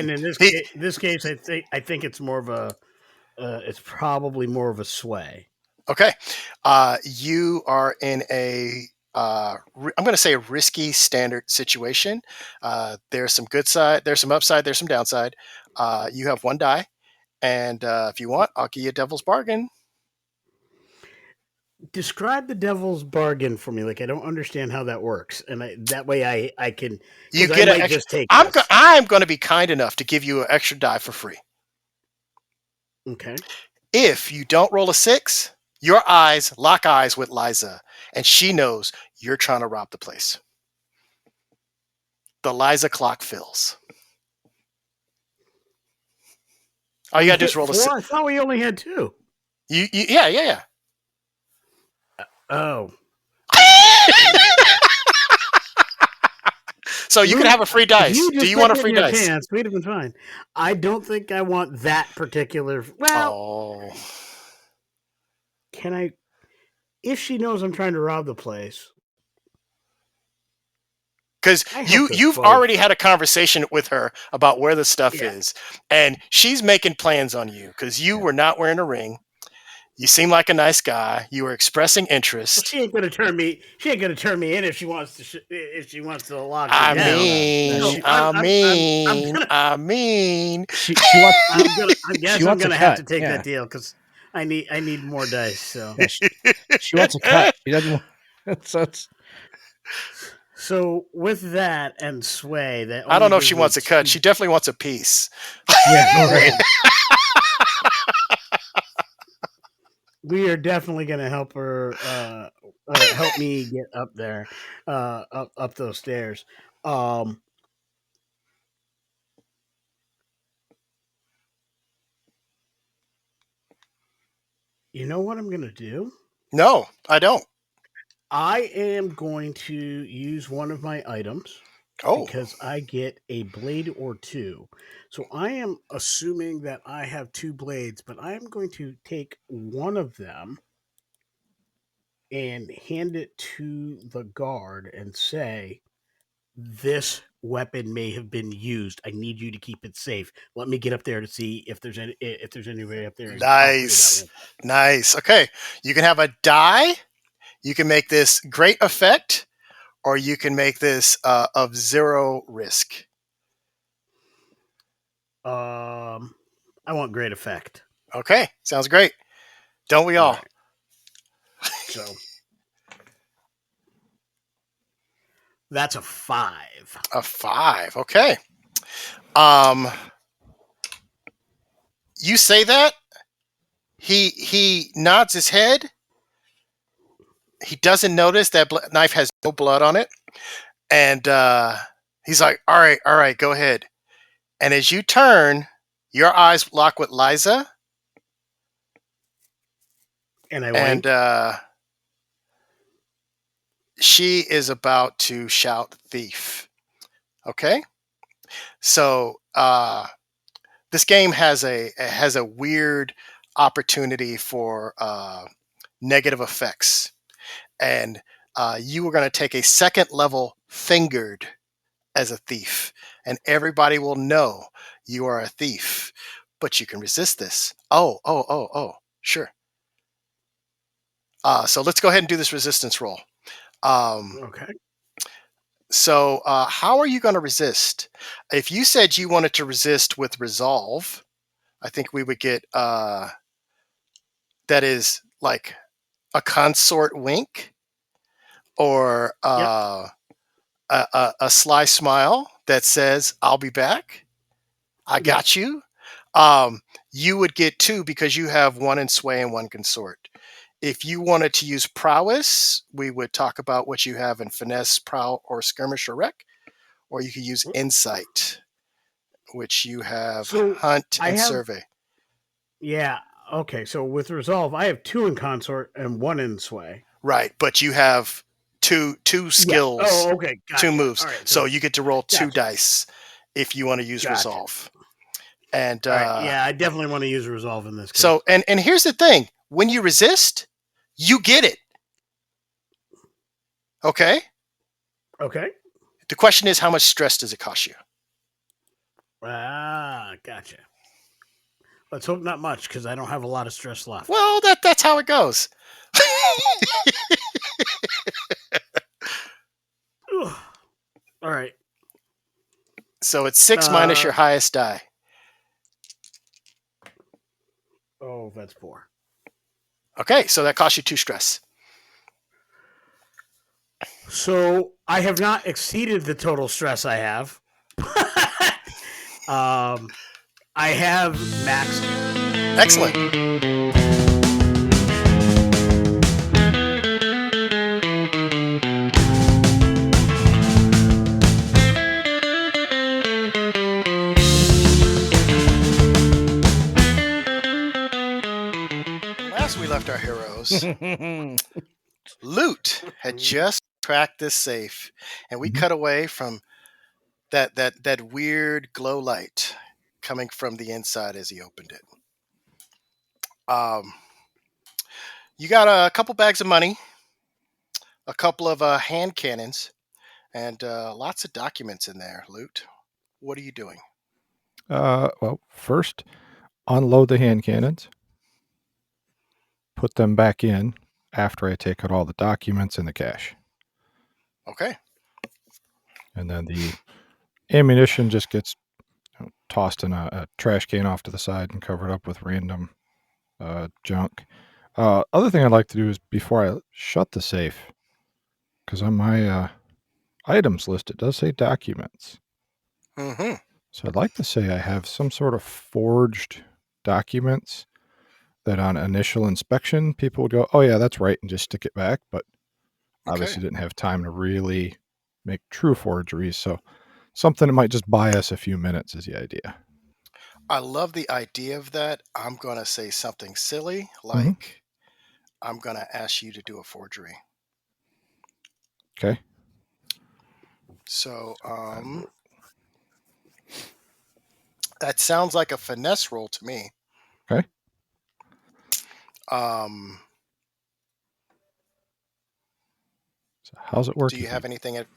Speaker 5: in this case, I think it's more of a it's probably more of a sway.
Speaker 3: Okay. You are in a I'm going to say a risky standard situation. There's some good side, there's some upside, there's some downside. You have one die, and if you want, I'll give you a devil's bargain.
Speaker 5: Describe the devil's bargain for me. Like, I don't understand how that works, and that way I can.
Speaker 3: You get an extra.
Speaker 5: Just take.
Speaker 3: I'm going to be kind enough to give you an extra die for free.
Speaker 5: Okay.
Speaker 3: If you don't roll a 6, your eyes lock eyes with Liza, and she knows you're trying to rob the place. The Liza clock fills. All you got to do is roll a 6.
Speaker 5: I thought we only had 2.
Speaker 3: Yeah.
Speaker 5: Oh.
Speaker 3: So you can have a free dice. Do you want a free dice?
Speaker 5: We'd have been fine. I don't think I want that particular. Well, can I? If she knows I'm trying to rob the place,
Speaker 3: because you've already had a conversation with her about where the stuff is, and she's making plans on you because you were not wearing a ring. You seem like a nice guy. You were expressing interest.
Speaker 5: Well, she ain't gonna turn me. She ain't gonna turn me in if she wants to. If she wants to lock me
Speaker 3: down. I mean.
Speaker 1: She wants.
Speaker 5: I guess I'm gonna have to take that deal because I need more dice. So
Speaker 1: she wants a cut. She doesn't want.
Speaker 5: So with that and sway, that
Speaker 3: I don't know if she wants a cut. She definitely wants a piece.
Speaker 1: Yeah. Right.
Speaker 5: We are definitely going to help her, help me get up there, up those stairs. You know what I'm going to do?
Speaker 3: No, I don't.
Speaker 5: I am going to use one of my items. Because I get a blade or 2. So I am assuming that I have 2 blades, but I am going to take one of them and hand it to the guard and say, this weapon may have been used. I need you to keep it safe. Let me get up there to see if there's any way up there.
Speaker 3: Nice. Okay. You can have a die. You can make this great effect. Or you can make this of 0 risk.
Speaker 5: I want great effect.
Speaker 3: Okay, sounds great. Don't we all?
Speaker 5: Right. So that's a 5.
Speaker 3: A 5. Okay. You say that. He nods his head. He doesn't notice that knife has no blood on it, and He's like, all right, go ahead. And as you turn, your eyes lock with Liza,
Speaker 5: And I
Speaker 3: and
Speaker 5: wink.
Speaker 3: she is about to shout thief. Okay? So this game has a weird opportunity for negative effects. And you are going to take a second level fingered as a thief, and everybody will know you are a thief, but you can resist this. Oh, sure. So let's go ahead and do this resistance roll.
Speaker 5: Okay.
Speaker 3: So how are you going to resist? If you said you wanted to resist with resolve, I think we would get that is like a consort wink, or
Speaker 5: Yep.
Speaker 3: a sly smile that says, I'll be back. I
Speaker 5: Yep.
Speaker 3: got you. You would get 2 because you have 1 in sway and 1 consort. If you wanted to use prowess, we would talk about what you have in finesse, prow, or skirmish or wreck. Or you could use insight, which you have
Speaker 5: So
Speaker 3: hunt
Speaker 5: I
Speaker 3: and
Speaker 5: have.
Speaker 3: survey.
Speaker 5: Yeah. Okay. So with resolve, I have 2 in consort and 1 in sway.
Speaker 3: Right, but you have two skills,
Speaker 5: Oh, okay. Gotcha.
Speaker 3: 2 moves.
Speaker 5: All right.
Speaker 3: So you get to roll 2
Speaker 5: gotcha.
Speaker 3: dice if you want to use
Speaker 5: Gotcha.
Speaker 3: resolve. And
Speaker 5: All right. Yeah, I definitely want to use resolve in this case.
Speaker 3: so and here's the thing: when you resist, you get it. Okay.
Speaker 5: Okay.
Speaker 3: The question is, how much stress does it cost you?
Speaker 5: Gotcha. Let's hope not much, because I don't have a lot of stress left.
Speaker 3: Well, that's how it goes.
Speaker 5: All right.
Speaker 3: So it's 6 minus your highest die.
Speaker 5: Oh, that's 4.
Speaker 3: Okay, so that costs you 2 stress.
Speaker 5: So I have not exceeded the total stress I have. I have maxed it.
Speaker 3: Excellent. Last we left our heroes, Lute had just cracked this safe, and we cut away from that weird glow light coming from the inside as he opened it. You got a couple bags of money, a couple of hand cannons, and lots of documents in there. Lute, what are you doing?
Speaker 4: Well, first, unload the hand cannons, put them back in after I take out all the documents and the cash.
Speaker 3: Okay.
Speaker 4: And then the ammunition just gets tossed in a trash can off to the side and covered up with random junk. Other thing I'd like to do is, before I shut the safe, because on my items list it does say documents.
Speaker 3: Mm-hmm.
Speaker 4: So I'd like to say I have some sort of forged documents that on initial inspection people would go, oh yeah, that's right, and just stick it back. But obviously didn't have time to really make true forgeries. So something that might just buy us a few minutes is the idea.
Speaker 3: I love the idea of that. I'm going to say something silly, like I'm going to ask you to do a forgery.
Speaker 4: Okay.
Speaker 3: So that sounds like a finesse roll to me.
Speaker 4: Okay. So how's it work?
Speaker 3: Do you have anything at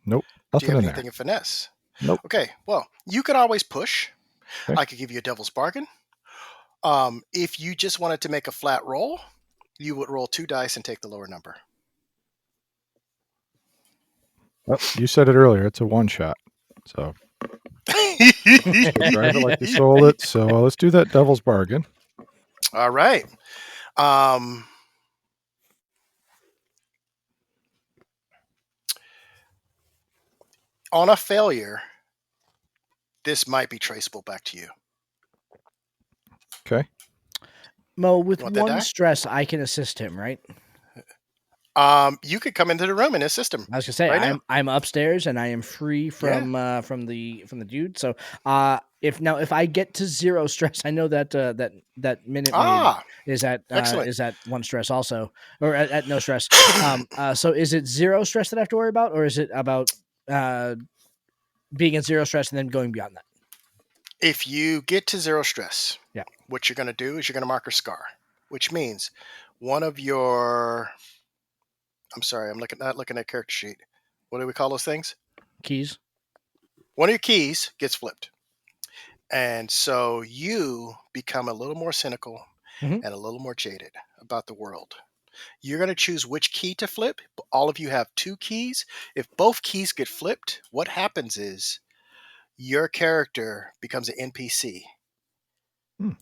Speaker 4: Nope.
Speaker 3: Do you
Speaker 4: Nothing
Speaker 3: have
Speaker 4: in
Speaker 3: anything
Speaker 4: there.
Speaker 3: in finesse?
Speaker 4: Nope.
Speaker 3: Okay. Well, you could always push.
Speaker 4: Okay.
Speaker 3: I could give you a devil's bargain. If you just wanted to make a flat roll, you would roll 2 dice and take the lower number.
Speaker 4: Well, you said it earlier. It's a one shot. So drive it like you sold it. So let's do that devil's bargain.
Speaker 3: All right. On a failure, this might be traceable back to you.
Speaker 4: Okay.
Speaker 1: Mo, with
Speaker 3: Want that
Speaker 1: 1
Speaker 3: die?
Speaker 1: stress, I can assist him, right?
Speaker 3: You could come into the room and assist him.
Speaker 1: I was gonna say
Speaker 3: Right now.
Speaker 1: I'm upstairs and I am free from the dude. So if I get to 0 stress, I know that that minute maid is at
Speaker 3: excellent.
Speaker 1: 1 stress also, or at no stress. So is it 0 stress that I have to worry about, or is it about being at 0 stress and then going beyond that?
Speaker 3: If you get to 0 stress,
Speaker 1: Yeah.
Speaker 3: what you're going to do is you're going to mark a scar, which means one of your. I'm sorry, I'm not looking at character sheet. What do we call those things?
Speaker 1: Keys.
Speaker 3: One of your keys gets flipped, and so you become a little more cynical
Speaker 1: Mhm.
Speaker 3: and a little more jaded about the world. You're going to choose which key to flip. All of you have 2 keys. If both keys get flipped, what happens is your character becomes an NPC.
Speaker 1: All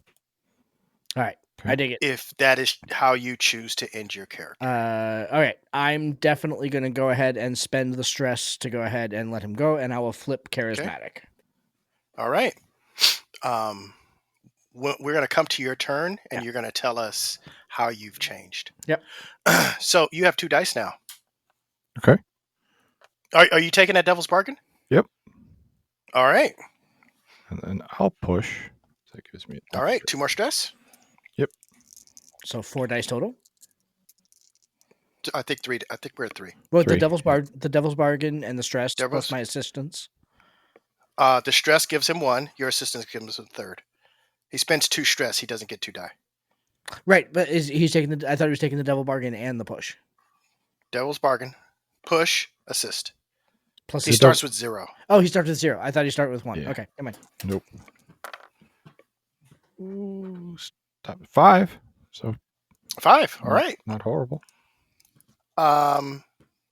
Speaker 1: right.
Speaker 4: Okay.
Speaker 1: I dig it.
Speaker 3: If that is how you choose to end your character.
Speaker 1: All right. I'm definitely going to go ahead and spend the stress to go ahead and let him go, and I will flip charismatic.
Speaker 3: All right. We're going to come to your turn, and
Speaker 1: Yeah.
Speaker 3: you're going to tell us how you've changed.
Speaker 1: Yep.
Speaker 3: So you have 2 dice now.
Speaker 4: Okay.
Speaker 3: Are you taking that devil's bargain?
Speaker 4: Yep.
Speaker 3: All right.
Speaker 4: And then I'll push. That gives me.
Speaker 3: All right. 2 more stress.
Speaker 1: So 4 dice total.
Speaker 3: I think 3. I think we're at 3.
Speaker 1: Well,
Speaker 4: 3.
Speaker 1: the devil's bargain and the stress plus
Speaker 3: Devil's-
Speaker 1: my assistance.
Speaker 3: The stress gives him 1. Your assistance gives him 3rd. He spends 2 stress. He doesn't get 2 die.
Speaker 1: Right, but he's taking the? I thought he was taking the devil bargain and the push.
Speaker 3: Devil's bargain, push, assist.
Speaker 1: Plus
Speaker 3: He starts with 0.
Speaker 1: Oh, he starts with 0. I thought he started with 1.
Speaker 4: Yeah.
Speaker 1: Okay, never mind.
Speaker 4: Nope. Ooh, stop at 5. So
Speaker 3: 5. All right.
Speaker 4: Not horrible.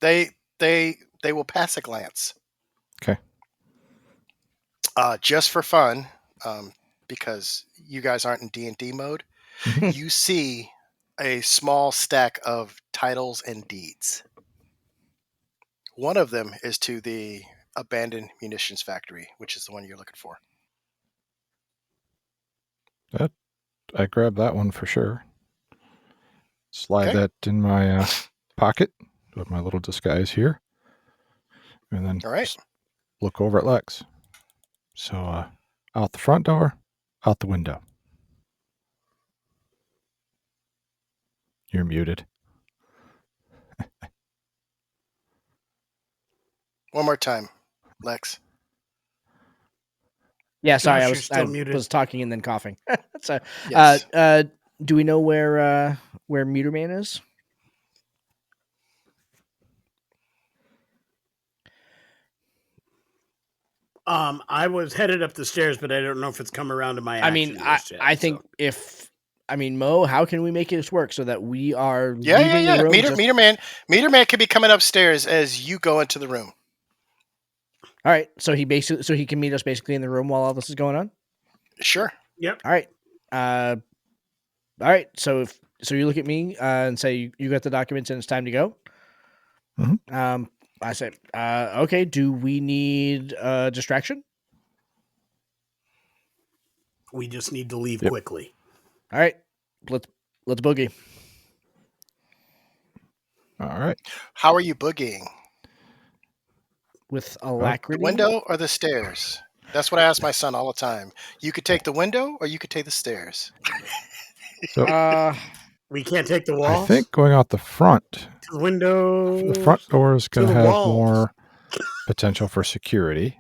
Speaker 3: They will pass a glance.
Speaker 4: Okay.
Speaker 3: Just for fun, because you guys aren't in D&D mode, you see a small stack of titles and deeds. One of them is to the abandoned munitions factory, which is the one you're looking for.
Speaker 4: I grabbed that one for sure. Slide
Speaker 3: Okay.
Speaker 4: that in my pocket with my little disguise here. And then
Speaker 3: All right.
Speaker 4: just look over at Lex. So out the front door, out the window. You're muted.
Speaker 3: One more time, Lex.
Speaker 1: Yeah, sorry,
Speaker 5: Josh,
Speaker 1: I
Speaker 5: you're
Speaker 1: was
Speaker 5: still muted.
Speaker 1: was talking and then coughing. So,
Speaker 3: Yes.
Speaker 1: do we know where Meteor Man is?
Speaker 5: I was headed up the stairs, but I don't know if it's come around to my
Speaker 1: I mean,
Speaker 5: action list yet,
Speaker 1: I think Mo, how can we make this work so that we are
Speaker 3: Yeah.
Speaker 1: leaving the room?
Speaker 3: Meteor Man could be coming upstairs as you go into the room.
Speaker 1: All right, so he can meet us basically in the room while all this is going on.
Speaker 3: Sure.
Speaker 5: Yep.
Speaker 1: All right, all right. So you look at me and say you got the documents and it's time to go.
Speaker 4: Mhm.
Speaker 1: I say, okay. Do we need a distraction?
Speaker 5: We just need to leave
Speaker 4: Yep.
Speaker 5: quickly.
Speaker 1: All right, let's boogie.
Speaker 4: All right.
Speaker 3: How are you boogieing?
Speaker 1: With alacrity.
Speaker 3: The window or the stairs? That's what I ask my son all the time. You could take the window or you could take the stairs.
Speaker 4: So
Speaker 5: We can't take the
Speaker 4: I
Speaker 5: walls.
Speaker 4: think going out the front,
Speaker 5: To the window.
Speaker 4: the front door is going to
Speaker 5: the
Speaker 4: have
Speaker 5: walls.
Speaker 4: more potential for security.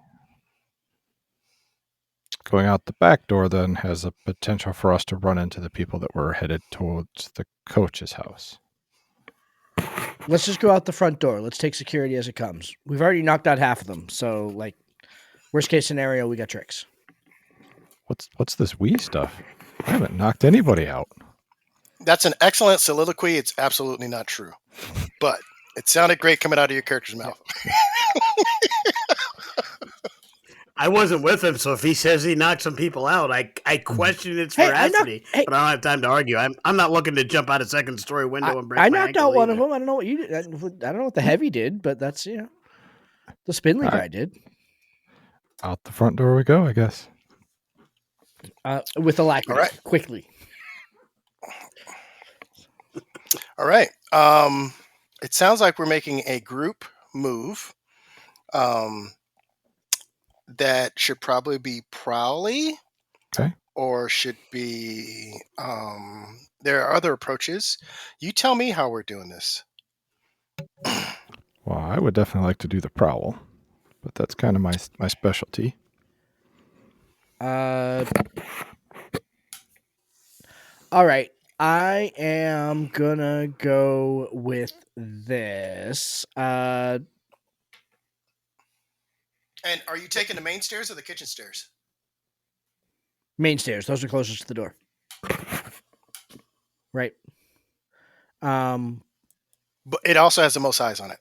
Speaker 4: Going out the back door then has a potential for us to run into the people that were headed towards the coach's house.
Speaker 1: let's just go out the front door. Let's take security as it comes. We've already knocked out half of them, so like worst case scenario, we got tricks.
Speaker 4: What's this we stuff? I haven't knocked anybody out.
Speaker 3: That's an excellent soliloquy. It's absolutely not true. But it sounded great coming out of your character's mouth.
Speaker 5: I wasn't with him, so if he says he knocked some people out, I question its
Speaker 1: Hey, I
Speaker 5: veracity.
Speaker 1: knocked- hey.
Speaker 5: But I don't have time to argue. I'm not looking to jump out a second story window and break
Speaker 1: I
Speaker 5: my
Speaker 1: knocked
Speaker 5: ankle
Speaker 1: out one of
Speaker 5: either.
Speaker 1: them. I don't know what you did. I don't know what the heavy did, but that's the spindly
Speaker 4: All
Speaker 1: guy
Speaker 4: right.
Speaker 1: did.
Speaker 4: Out the front door we go, I guess.
Speaker 1: With alacrity,
Speaker 3: All right.
Speaker 1: quickly.
Speaker 3: All right. it sounds like we're making a group move. That should probably be Prowley.
Speaker 4: Okay.
Speaker 3: Or should be. There are other approaches. You tell me how we're doing this.
Speaker 4: Well, I would definitely like to do the prowl, but that's kind of my specialty.
Speaker 1: All right. I am gonna go with this.
Speaker 3: And are you taking the main stairs or the kitchen stairs?
Speaker 1: Main stairs. Those are closest to the door. Right.
Speaker 3: But it also has the most eyes on it.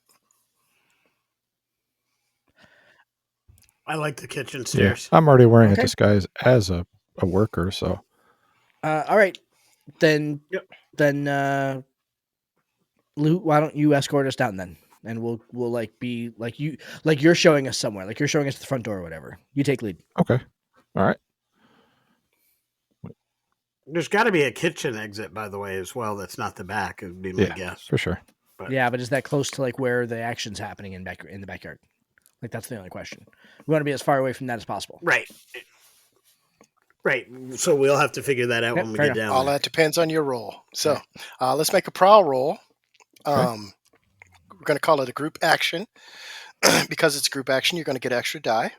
Speaker 5: I like the kitchen stairs.
Speaker 4: I'm already wearing
Speaker 1: Okay.
Speaker 4: a disguise as a worker, so.
Speaker 1: All right. Then,
Speaker 5: Yep.
Speaker 1: Lute, why don't you escort us down then? And we'll like be like you're showing us somewhere, like you're showing us the front door or whatever. You take lead.
Speaker 4: Okay. All right.
Speaker 5: There's got to be a kitchen exit, by the way, as well. That's not the back. Would be my guess.
Speaker 4: For sure.
Speaker 1: Yeah, but is that close to like where the action's happening in the backyard? Like that's the only question. We want to be as far away from that as possible.
Speaker 5: Right. Right. So we'll have to figure that out
Speaker 1: Yep,
Speaker 5: when we
Speaker 1: fair
Speaker 5: get
Speaker 1: enough.
Speaker 5: down
Speaker 3: All
Speaker 5: there.
Speaker 3: that depends on your roll. So let's make a prowl roll. We're going to call it a group action. Because it's a group action, you're going to get extra die.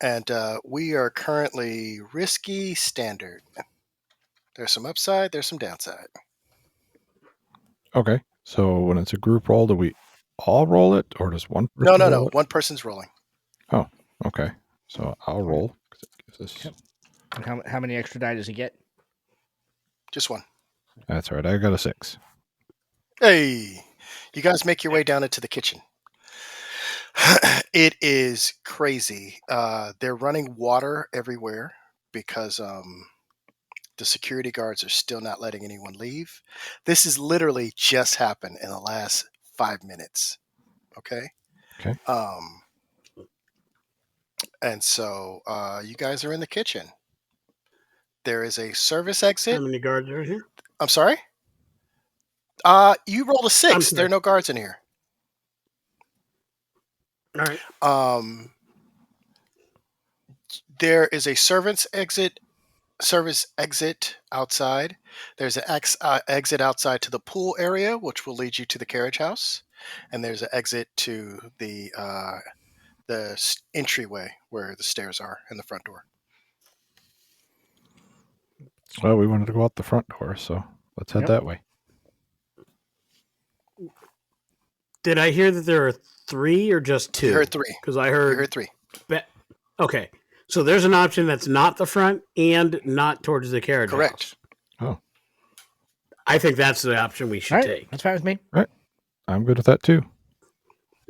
Speaker 3: And we are currently risky standard. There's some upside, there's some downside.
Speaker 4: Okay. So when it's a group roll, do we all roll it, or does one person
Speaker 3: No.
Speaker 4: roll it?
Speaker 3: One person's rolling.
Speaker 4: Oh, okay. So I'll roll. 'Cause it gives us...
Speaker 1: Yep. And how many extra die does he get?
Speaker 3: Just one.
Speaker 4: That's right. I got a 6.
Speaker 3: Hey, you guys make your way down into the kitchen. It is crazy. They're running water everywhere because the security guards are still not letting anyone leave. This has literally just happened in the last 5 minutes. Okay.
Speaker 4: Okay.
Speaker 3: And so you guys are in the kitchen. There is a service exit.
Speaker 5: How many guards are here?
Speaker 3: I'm sorry? You rolled a 6.
Speaker 5: sorry.
Speaker 3: There are no guards in here.
Speaker 5: All right.
Speaker 3: There is a service exit outside. There's an exit outside to the pool area, which will lead you to the carriage house. And there's an exit to the entryway where the stairs are and the front door.
Speaker 4: Well, we wanted to go out the front door, so let's head
Speaker 1: Yep.
Speaker 4: that way.
Speaker 5: Did I hear that there are 3 or just 2?
Speaker 3: You heard 3.
Speaker 5: Because I
Speaker 3: You
Speaker 5: heard.
Speaker 3: heard 3.
Speaker 5: Okay. So there's an option that's not the front and not towards the carriage
Speaker 3: Correct.
Speaker 5: house.
Speaker 4: Oh.
Speaker 5: I think that's the option we should
Speaker 1: All right,
Speaker 5: take.
Speaker 1: that's fine with me.
Speaker 4: I'm good with that too.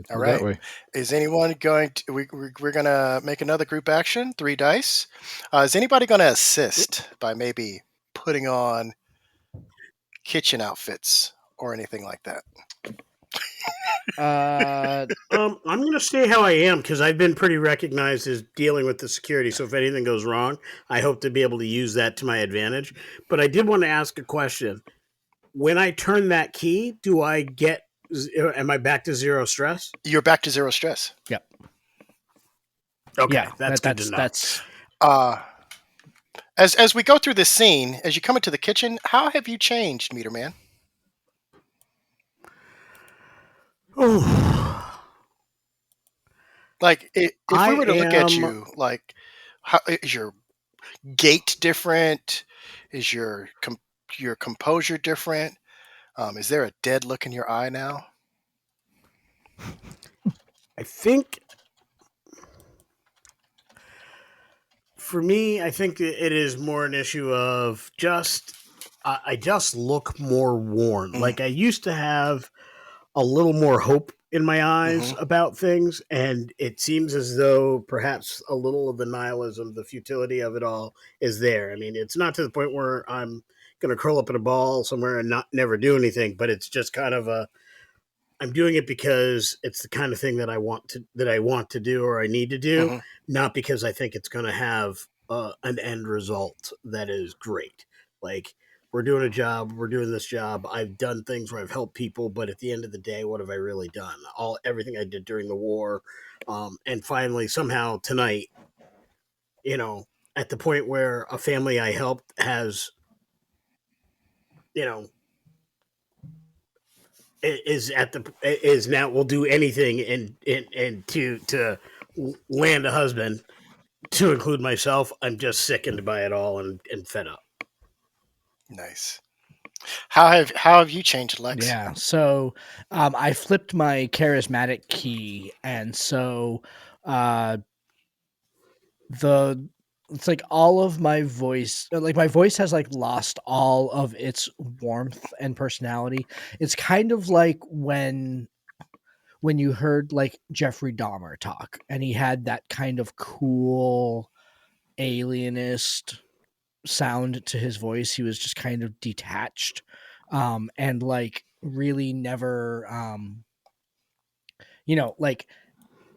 Speaker 3: All
Speaker 4: That
Speaker 3: right.
Speaker 4: way.
Speaker 3: Is anyone going to? We're going to make another group action. 3 dice. Is anybody going to assist by maybe putting on kitchen outfits or anything like that?
Speaker 5: I'm going to stay how I am because I've been pretty recognized as dealing with the security. So if anything goes wrong, I hope to be able to use that to my advantage. But I did want to ask a question. When I turn that key, am I back to 0 stress?
Speaker 3: You're back to 0 stress.
Speaker 1: Yep.
Speaker 5: Okay,
Speaker 1: Yeah,
Speaker 5: that's good to know.
Speaker 1: That's
Speaker 3: As we go through this scene, as you come into the kitchen, how have you changed, Meteor Man? Like, if we were to look at you, like, how is your gait different? Is your composure different? Is there a dead look in your eye now?
Speaker 5: I think for me, I think it is more an issue of I just look more worn.
Speaker 3: Mhm.
Speaker 5: Like I used to have a little more hope in my eyes about things, and it seems as though perhaps a little of the nihilism, the futility of it all is there. I mean, it's not to the point where I'm going to curl up in a ball somewhere and never do anything, but it's just kind of I'm doing it because it's the kind of thing that I want to do or I need to do, not because I think it's going to have an end result that is great. Like we're doing a job. We're doing this job. I've done things where I've helped people, but at the end of the day, what have I really done? Everything I did during the war, and finally, somehow tonight, at the point where a family I helped has, is now will do anything and to land a husband, to include myself. I'm just sickened by it all and fed up.
Speaker 3: Nice. How have you changed, Lex?
Speaker 1: Yeah. So I flipped my charismatic key, and so it's like all of my voice, like my voice has like lost all of its warmth and personality. It's kind of like when you heard like Jeffrey Dahmer talk, and he had that kind of cool alienist sound to his voice. He was just kind of detached, and like really never, like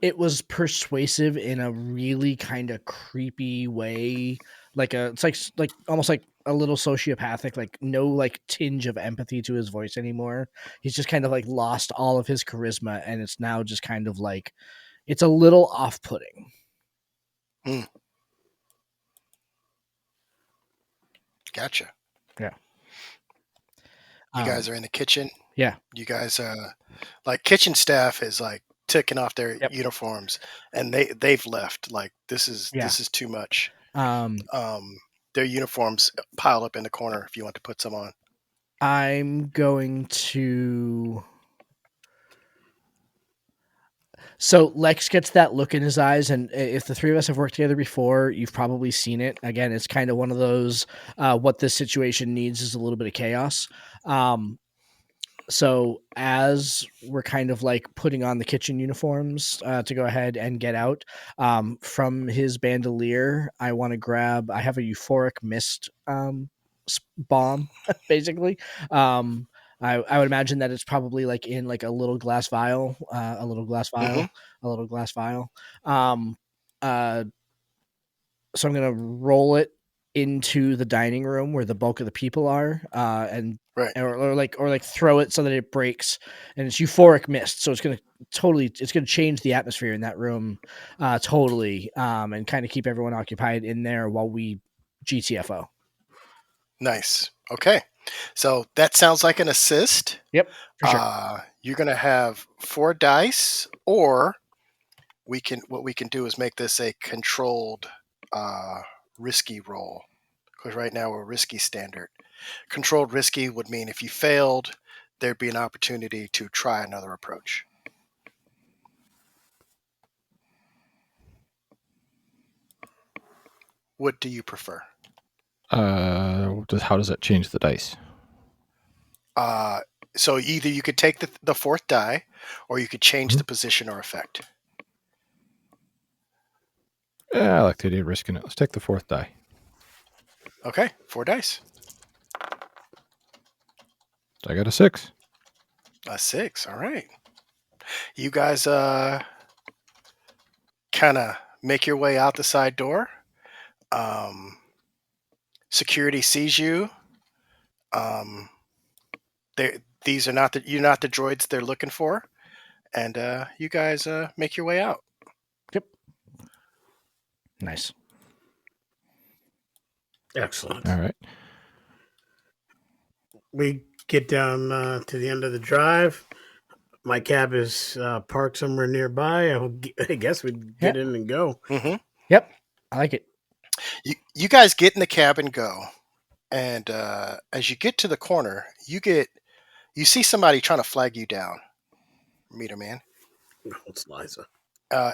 Speaker 1: it was persuasive in a really kind of creepy way. It's like almost like a little sociopathic, like no like tinge of empathy to his voice anymore. He's just kind of like lost all of his charisma, and it's now just kind of like it's a little off-putting.
Speaker 3: Gotcha.
Speaker 1: Yeah.
Speaker 3: You guys are in the kitchen.
Speaker 1: Yeah.
Speaker 3: You guys like kitchen staff is like ticking off their uniforms, and they've left. Like this is too much. Their uniforms piled up in the corner. If you want to put some on,
Speaker 1: I'm going to. So Lex gets that look in his eyes, and if the three of us have worked together before, you've probably seen it. Again, it's kind of one of those, what this situation needs is a little bit of chaos. So as we're kind of like putting on the kitchen uniforms to go ahead and get out, from his bandolier, I want to grab, I have a euphoric mist bomb, basically. I would imagine that it's probably like in like a little glass vial. So I'm gonna roll it into the dining room where the bulk of the people are, and
Speaker 3: right,
Speaker 1: or like throw it so that it breaks. And it's euphoric mist, so it's gonna change the atmosphere in that room, totally, and kind of keep everyone occupied in there while we GTFO.
Speaker 3: Nice. Okay. So that sounds like an assist.
Speaker 1: Yep. For sure.
Speaker 3: You're going to have 4 dice, or what we can do is make this a controlled risky roll, because right now we're risky standard. Controlled risky would mean if you failed, there'd be an opportunity to try another approach. What do you prefer?
Speaker 4: How does that change the dice?
Speaker 3: So either you could take the 4th die, or you could change the position or effect.
Speaker 4: Yeah, I like the idea of risking it. Let's take the 4th die.
Speaker 3: Okay, 4 dice.
Speaker 4: I got a 6.
Speaker 3: A 6, all right. You guys kind of make your way out the side door. Security sees you. These are you're not the droids they're looking for, and you guys make your way out.
Speaker 1: Yep. Nice.
Speaker 5: Excellent.
Speaker 4: All right.
Speaker 5: We get down to the end of the drive. My cab is parked somewhere nearby. I guess we'd get in and go.
Speaker 3: Mm-hmm.
Speaker 1: Yep. I like it.
Speaker 3: You guys get in the cab and go. And as you get to the corner, you see somebody trying to flag you down. Meteor Man.
Speaker 5: It's Liza.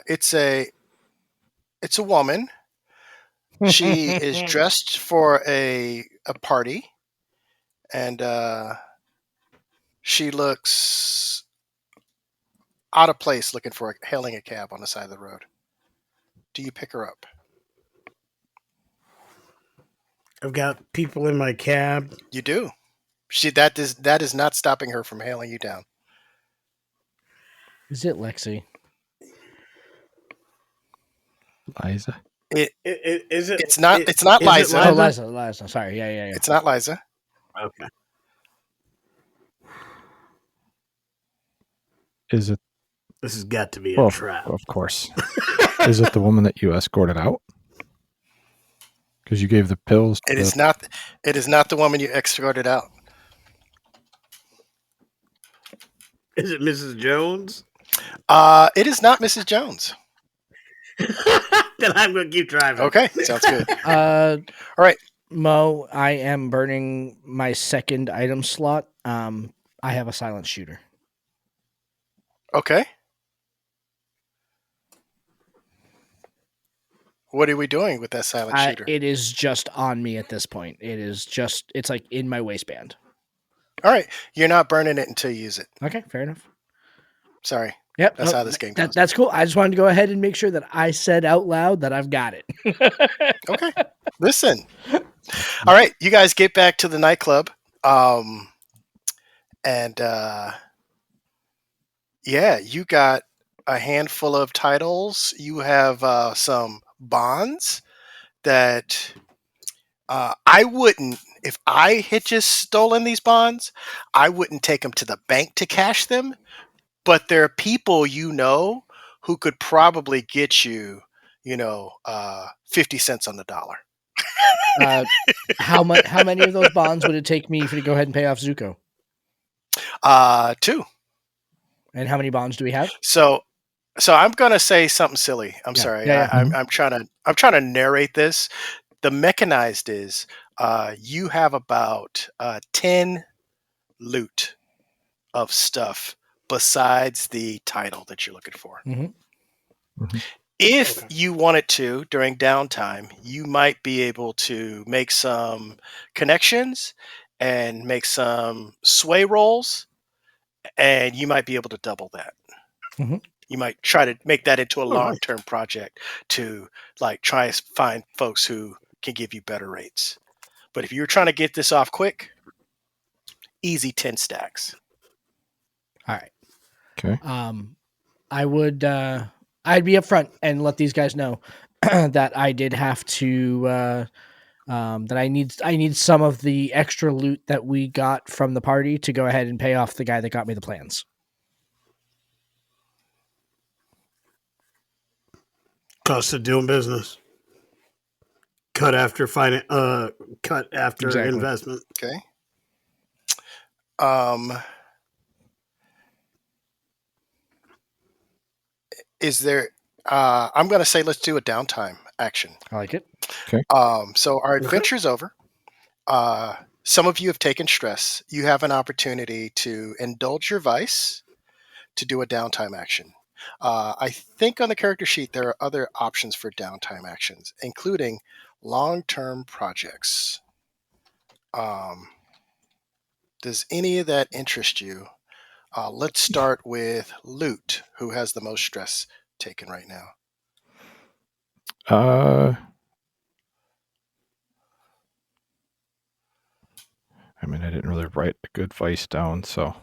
Speaker 3: It's a woman. She is dressed for a party, and she looks out of place hailing a cab on the side of the road. Do you pick her up?
Speaker 5: I've got people in my cab.
Speaker 3: You do. That is not stopping her from hailing you down.
Speaker 1: Is it Lexi?
Speaker 4: Liza.
Speaker 3: It's not Liza.
Speaker 1: Oh, Liza. Sorry. Yeah.
Speaker 3: It's not Liza.
Speaker 5: Okay.
Speaker 4: Is it?
Speaker 5: This has got to be
Speaker 4: Well,
Speaker 5: a trap.
Speaker 4: of course. Is it the woman that you escorted out? Because you gave the pills to
Speaker 3: It is not. It is not the woman you escorted out.
Speaker 5: Is it Mrs. Jones?
Speaker 3: It is not Mrs. Jones.
Speaker 5: Then I'm going to keep driving.
Speaker 3: Okay, sounds good.
Speaker 1: All
Speaker 3: right,
Speaker 1: Mo, I am burning my second item slot. I have a silent shooter.
Speaker 3: Okay. What are we doing with that silent shooter?
Speaker 1: It is just on me at this point. It's like in my waistband.
Speaker 3: All right, you're not burning it until you use it.
Speaker 1: Okay, fair enough.
Speaker 3: Sorry.
Speaker 1: Yep,
Speaker 3: That's how this game goes.
Speaker 1: That's cool. I just wanted to go ahead and make sure that I said out loud that I've got it.
Speaker 3: Okay. Listen. All right, you guys get back to the nightclub. Yeah, you got a handful of titles. You have some bonds that I wouldn't, if I had just stolen these bonds, I wouldn't take them to the bank to cash them. But there are people who could probably get you, 50 cents on the dollar.
Speaker 1: How many of those bonds would it take me to go ahead and pay off Zuko?
Speaker 3: 2.
Speaker 1: And how many bonds do we have?
Speaker 3: So I'm gonna say something silly. I'm
Speaker 1: Yeah.
Speaker 3: sorry.
Speaker 1: Yeah, yeah.
Speaker 3: I'm trying to narrate this. The mechanized is you have about 10 loot of stuff besides the title that you're looking for.
Speaker 1: Mm-hmm.
Speaker 4: Mhm.
Speaker 3: If you wanted to, during downtime, you might be able to make some connections and make some sway rolls, and you might be able to double that.
Speaker 1: Mm-hmm.
Speaker 3: You might try to make that into a long-term project to try to find folks who can give you better rates. But if you're trying to get this off quick, easy 10 stacks.
Speaker 1: All right.
Speaker 4: Okay.
Speaker 1: I would I'd be upfront and let these guys know that I did have to that I need some of the extra loot that we got from the party to go ahead and pay off the guy that got me the plans.
Speaker 5: Cost of doing business. Cut after
Speaker 1: Exactly.
Speaker 5: investment.
Speaker 3: Okay. Is there I'm going to say let's do a downtime action.
Speaker 1: I like it.
Speaker 3: So our adventure's over. Some of you have taken stress. You have an opportunity to indulge your vice to do a downtime action. I think on the character sheet there are other options for downtime actions, including long-term projects. Does any of that interest you? Let's start with Lute, who has the most stress taken right now.
Speaker 4: I mean, I didn't really write a good vice down, so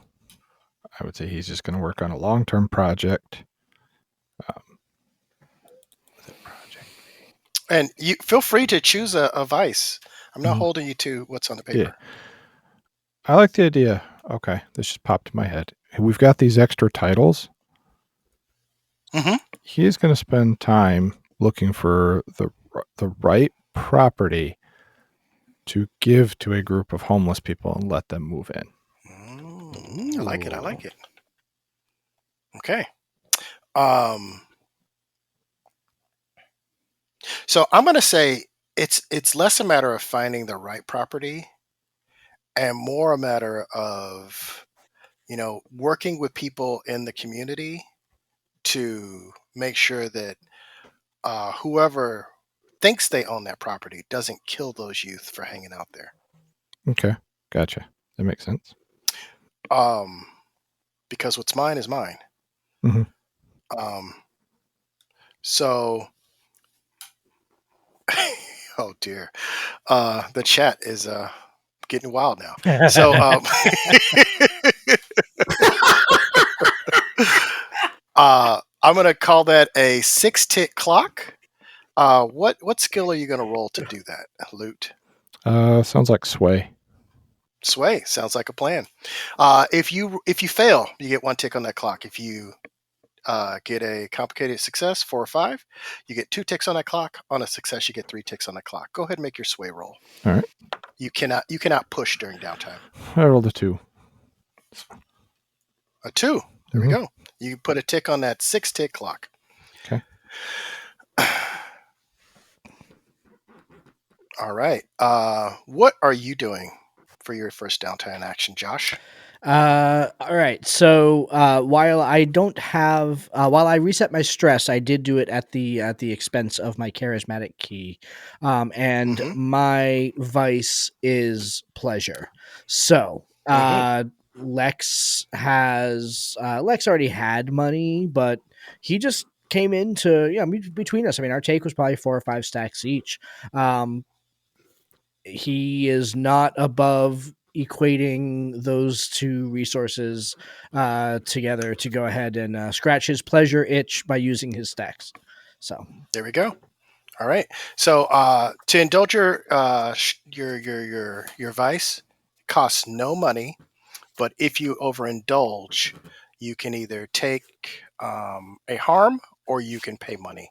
Speaker 4: I would say he's just going to work on a long-term project.
Speaker 3: And you feel free to choose a vice. I'm not holding you to what's on the paper.
Speaker 4: Yeah. I like the idea. Okay, this just popped in my head. We've got these extra titles.
Speaker 3: Mm-hmm.
Speaker 4: He is going to spend time looking for the right property to give to a group of homeless people and let them move in.
Speaker 3: I like it. I like it. Okay. So I'm going to say it's less a matter of finding the right property and more a matter of, working with people in the community to make sure that whoever thinks they own that property doesn't kill those youth for hanging out there.
Speaker 4: Okay, gotcha. That makes sense.
Speaker 3: Because what's mine is mine.
Speaker 4: Mm-hmm.
Speaker 3: So, oh dear, the chat is getting wild now. So, I'm gonna call that a 6-tick clock. What skill are you gonna roll to do that, Lute?
Speaker 4: Sounds like sway.
Speaker 3: Sway sounds like a plan. If you fail, you get 1 tick on that clock. If you get a complicated success, 4 or 5, you get 2 ticks on that clock. On a success, you get 3 ticks on that clock. Go ahead and make your sway roll.
Speaker 4: All right.
Speaker 3: You cannot push during downtime.
Speaker 4: I rolled a 2.
Speaker 3: A 2. There we
Speaker 4: Mhm.
Speaker 3: go. You put a tick on that 6 tick clock.
Speaker 4: Okay.
Speaker 3: All right. What are you doing for your first downtime action, Josh?
Speaker 1: All right. So while I don't have, while I reset my stress, I did do it at the expense of my charismatic key, and
Speaker 3: Mhm.
Speaker 1: my vice is pleasure. So Lex already had money, but he just came into between us. I mean, our take was probably 4 or 5 stacks each. He is not above equating those two resources together to go ahead and scratch his pleasure itch by using his stacks. So
Speaker 3: There we go. All right. So to indulge your vice costs no money, but if you overindulge, you can either take a harm or you can pay money.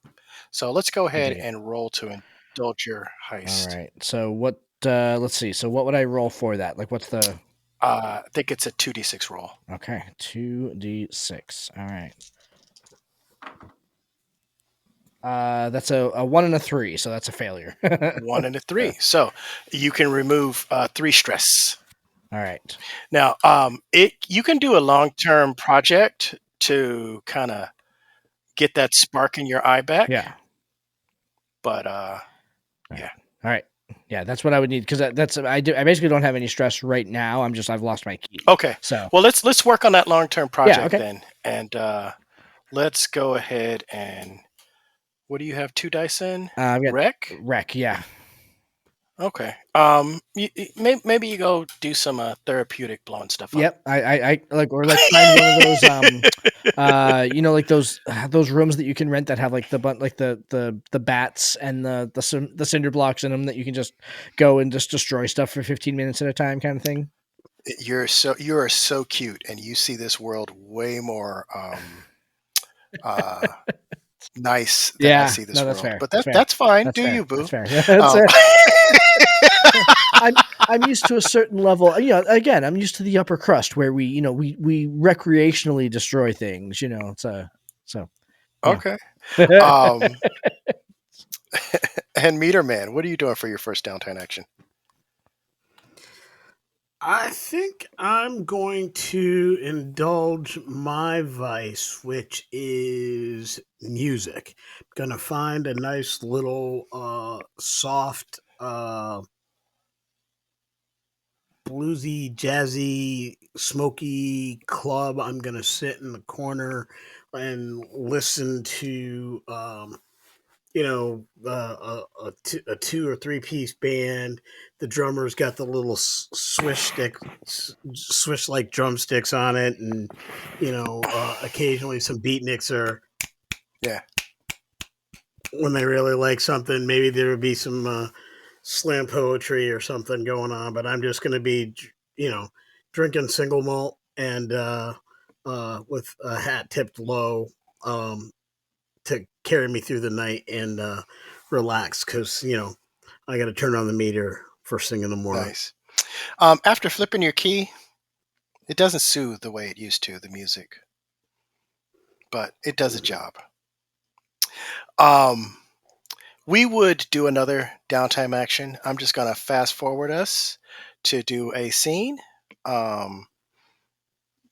Speaker 3: So let's go ahead
Speaker 1: dig it.
Speaker 3: and roll to indulge your heist.
Speaker 1: All right. So what? Let's see. So what would I roll for that? Like, what's the?
Speaker 3: I think it's a 2d6 roll.
Speaker 1: Okay, 2d6. All right. That's a 1 and a 3, so that's a failure.
Speaker 3: 1 and a 3. So you can remove 3 stress.
Speaker 1: All right.
Speaker 3: Now, you can do a long-term project to kind of get that spark in your eye back.
Speaker 1: Yeah.
Speaker 3: But
Speaker 1: yeah. All right. Yeah, that's what I would need because I basically don't have any stress right now. I've lost my key.
Speaker 3: Okay.
Speaker 1: So
Speaker 3: well, let's work on that long-term project
Speaker 1: okay.
Speaker 3: then, and let's go ahead and what do you have 2 dice in?
Speaker 1: I've got
Speaker 3: Wreck.
Speaker 1: Yeah.
Speaker 3: Okay. Maybe you go do some therapeutic blowing stuff up.
Speaker 1: Yep. I like find one of those like those rooms that you can rent that have like the bats and the cinder blocks in them that you can just go and just destroy stuff for 15 minutes at a time kind of thing.
Speaker 3: You are so cute, and you see this world way more nice than I see this
Speaker 1: that's
Speaker 3: world.
Speaker 1: fair.
Speaker 3: But
Speaker 1: That's fair.
Speaker 3: that's fine.
Speaker 1: That's
Speaker 3: Do
Speaker 1: fair.
Speaker 3: you, boo?
Speaker 1: That's fair. I'm used to a certain level. Again, I'm used to the upper crust where we recreationally destroy things. So.
Speaker 3: Okay. And Meteor Man, what are you doing for your first downtime action?
Speaker 5: I think I'm going to indulge my vice, which is music. I'm gonna find a nice little soft bluesy, jazzy, smoky club. I'm gonna sit in the corner and listen to a 2 or 3 piece band. The drummer's got the little swish like drumsticks on it, and occasionally some beatniks are.
Speaker 3: Yeah.
Speaker 5: When they really like something, maybe there would be some slam poetry or something going on. But I'm just going to be, drinking single malt and with a hat tipped low. To carry me through the night and relax because I got to turn on the meter first thing in the morning.
Speaker 3: Nice. After flipping your key, it doesn't soothe the way it used to, the music, but it does a job. We would do another downtime action. I'm just gonna fast forward us to do a scene.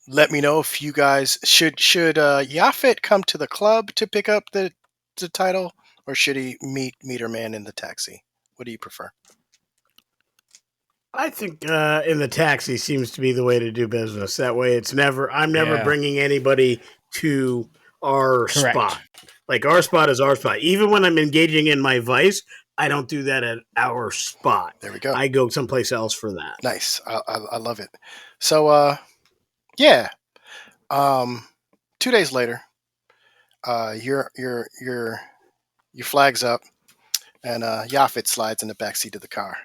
Speaker 3: Let me know if you guys should Yafet come to the club to pick up the title, or should he meet Meteor Man in the taxi? What do you prefer?
Speaker 5: I think in the taxi seems to be the way to do business. That way, I'm never bringing anybody to our spot. Like our spot is our spot. Even when I'm engaging in my vice, I don't do that at our spot.
Speaker 3: There we go.
Speaker 5: I go someplace else for that.
Speaker 3: Nice. I love it. So yeah. 2 days later, your flag's up, and Yafet slides in the back seat of the car.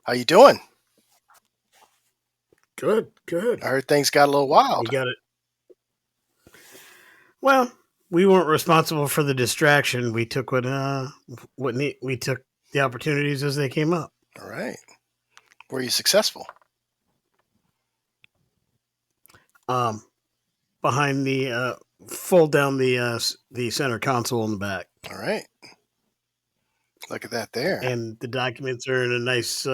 Speaker 3: How you doing?
Speaker 5: Good.
Speaker 3: I heard things got a little wild.
Speaker 5: You got it. Well, we weren't responsible for the distraction. We took we took the opportunities as they came up.
Speaker 3: All right. Were you successful?
Speaker 5: Behind the fold down the center console in the back,
Speaker 3: All right. Look at that there.
Speaker 5: and the documents are in a nice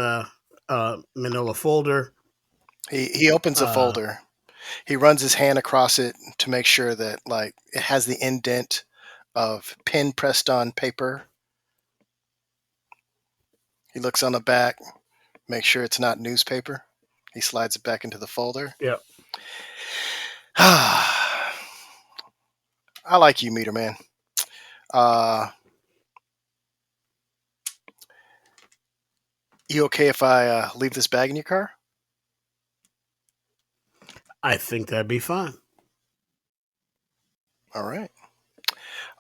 Speaker 5: manila folder.
Speaker 3: He opens a folder. He runs his hand across it to make sure that like it has the indent of pen pressed on paper. He looks on the back, make sure it's not newspaper. He slides it back into the folder.
Speaker 5: Yep.
Speaker 3: I like you, Meteor Man. You okay if I leave this bag in your car?
Speaker 5: I think that'd be fine.
Speaker 3: All right.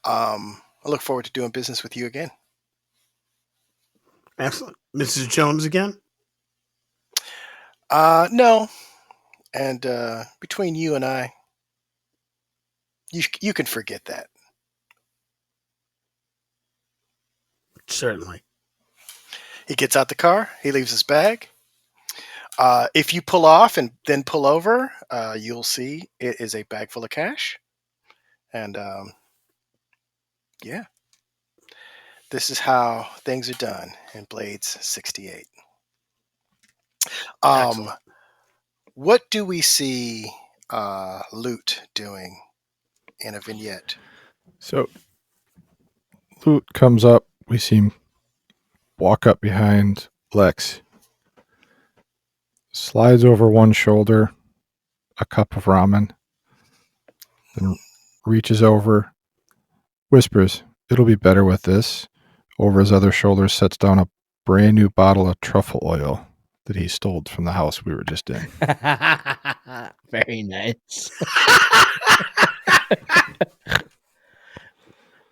Speaker 3: I look forward to doing business with you again.
Speaker 5: Excellent. Mrs. Jones again?
Speaker 3: No. And between you and I, you can forget that.
Speaker 5: Certainly.
Speaker 3: He gets out the car. He leaves his bag. If you pull off and then pull over, you'll see it is a bag full of cash. And yeah, this is how things are done in Blades 68.
Speaker 5: Excellent.
Speaker 3: What do we see Lute doing in a vignette?
Speaker 4: So Lute comes up. We see him walk up behind Lex, slides over one shoulder a cup of ramen, then reaches over, whispers, "It'll be better with this." Over his other shoulder sets down a brand new bottle of truffle oil that he stole from the house we were just in.
Speaker 1: Very nice.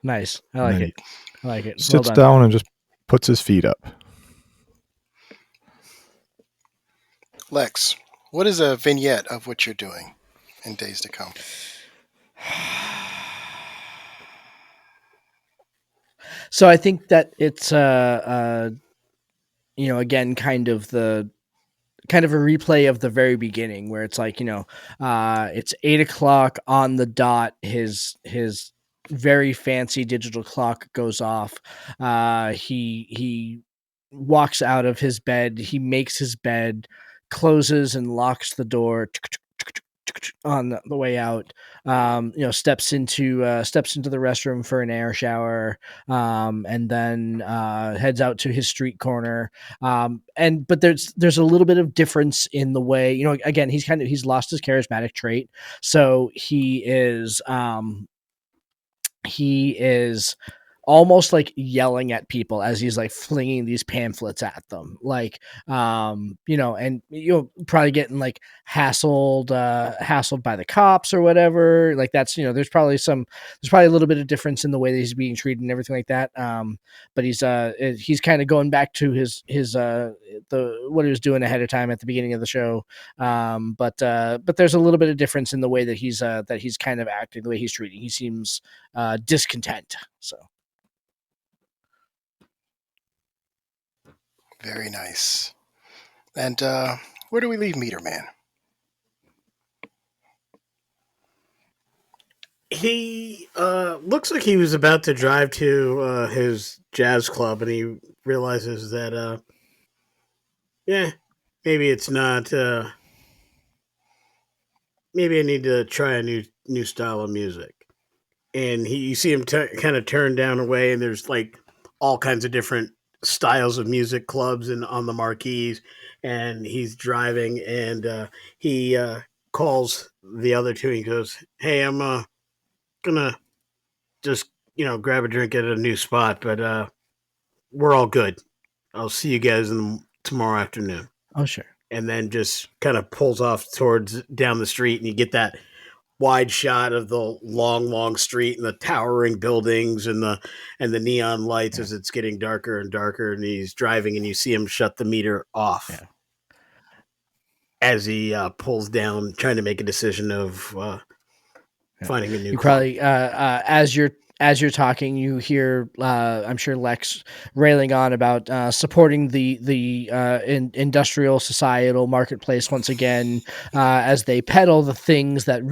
Speaker 1: Nice. I like
Speaker 4: then
Speaker 1: it. I like it. Well
Speaker 4: Sits
Speaker 1: done.
Speaker 4: down and just puts his feet up.
Speaker 3: Lex, what is a vignette of what you're doing in days to come?
Speaker 1: So I think that it's again kind of a replay of the very beginning where it's like, it's 8:00 on the dot. His very fancy digital clock goes off. He walks out of his bed. He makes his bed, closes and locks the door on the way out. Steps into the restroom for an air shower, and then heads out to his street corner. But there's a little bit of difference in the way, again, he's lost his charismatic trait, so he is almost like yelling at people as he's like flinging these pamphlets at them, like and you'll probably getting like hassled by the cops or whatever. Like that's, there's probably a little bit of difference in the way that he's being treated and everything like that. But he's kind of going back to his what he was doing ahead of time at the beginning of the show. But there's a little bit of difference in the way that he's kind of acting, the way he's treating. He seems discontent. So.
Speaker 3: Very nice. And where do we leave Meteor Man?
Speaker 5: He looks like he was about to drive to his jazz club, and he realizes that maybe it's not. Maybe I need to try a new style of music. And you see him kind of turn down away, and there's like all kinds of different styles of music clubs and on the marquees, and he's driving, and he calls the other two. He goes, "Hey, I'm gonna just grab a drink at a new spot, but we're all good. I'll see you guys tomorrow afternoon."
Speaker 1: Oh, sure.
Speaker 5: And then just kind of pulls off towards down the street, and you get that wide shot of the long street and the towering buildings and the neon lights as it's getting darker and darker, and he's driving and you see him shut the meter off as he pulls down, trying to make a decision of finding a new
Speaker 1: You
Speaker 5: car.
Speaker 1: probably as you're talking, you hear I'm sure Lex railing on about supporting the industrial societal marketplace once again, as they peddle the things that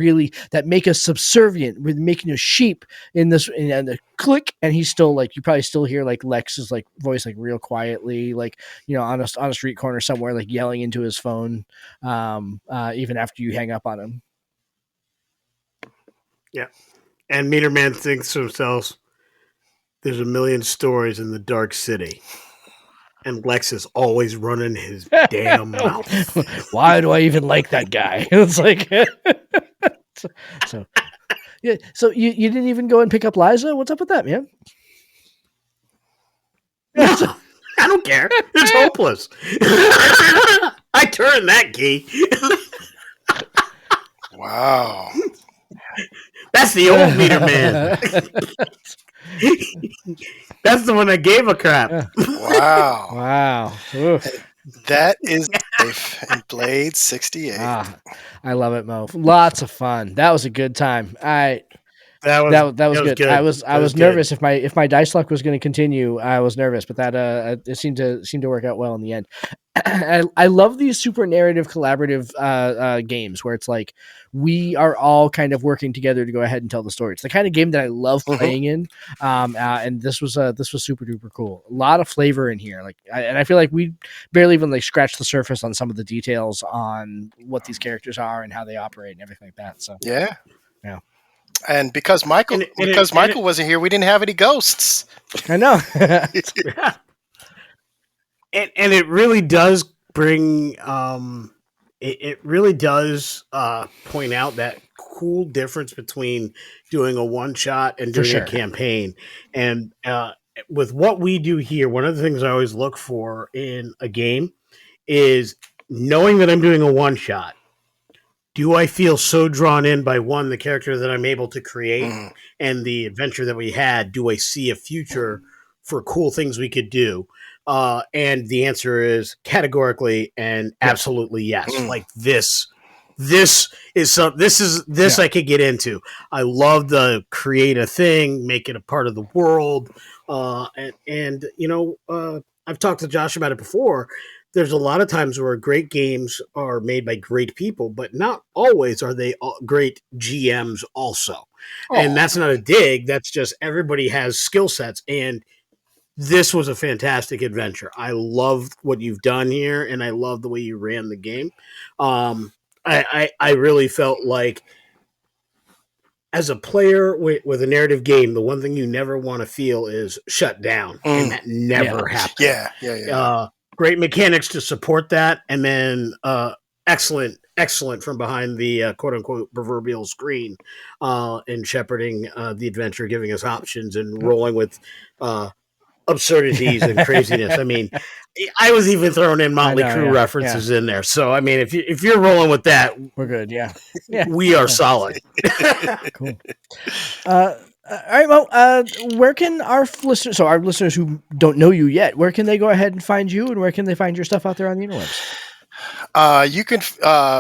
Speaker 1: make us subservient, with making us sheep in this, and the click, and he's still like, you probably still hear like Lex's like voice like real quietly, like, you know, on a street corner somewhere, like yelling into his phone, even after you hang up on him.
Speaker 5: Yeah. And Meteor Man thinks to himself, there's a million stories in the dark city. And Lex is always running his damn mouth.
Speaker 1: Why do I even like that guy? It's like, so yeah. So you didn't even go and pick up Liza? What's up with that, man?
Speaker 5: No, I don't care. It's hopeless. I turned that key.
Speaker 3: Wow.
Speaker 5: That's the old Meteor Man. That's the one that gave a crap.
Speaker 3: Wow.
Speaker 1: Wow. Oof.
Speaker 3: That is life in Blade 68.
Speaker 1: I love it, Mo. Lots of fun. That was a good time. That was good. I was nervous if my dice luck was going to continue. I was nervous, but that it seemed to work out well in the end. I love these super narrative collaborative games where it's like we are all kind of working together to go ahead and tell the story. It's the kind of game that I love playing in, and this was super duper cool. A lot of flavor in here, and I feel like we barely even like scratched the surface on some of the details on what these characters are and how they operate and everything like that. So
Speaker 3: yeah.
Speaker 1: And
Speaker 3: because Michael wasn't here, we didn't have any ghosts.
Speaker 1: I know.
Speaker 5: And it really does bring it really does point out that cool difference between doing a one shot and doing a campaign. And with what we do here, one of the things I always look for in a game is knowing that I'm doing a one shot. Do I feel so drawn in by the character that I'm able to create and the adventure that we had? Do I see a future for cool things we could do? And the answer is categorically and absolutely yes. Like this I could get into. I love the create a thing, make it a part of the world. And you know, I've talked to Josh about it before. There's a lot of times where great games are made by great people, but not always are they great GMs also. And that's not a dig. That's just everybody has skill sets. And this was a fantastic adventure. I love what you've done here, and I love the way you ran the game. I really felt like, as a player with a narrative game, the one thing you never want to feel is shut down, and that never happened.
Speaker 3: Yeah.
Speaker 5: Great mechanics to support that, and then excellent from behind the quote-unquote proverbial screen in shepherding the adventure, giving us options and rolling with absurdities and craziness. I mean, I was even throwing in Motley Crue references in there. So, I mean, if you're rolling with that,
Speaker 1: we're good. Yeah.
Speaker 5: We are solid.
Speaker 1: Cool. All right, well, where can our listeners who don't know you yet, where can they go ahead and find you, and where can they find your stuff out there on the interwebs?
Speaker 3: You can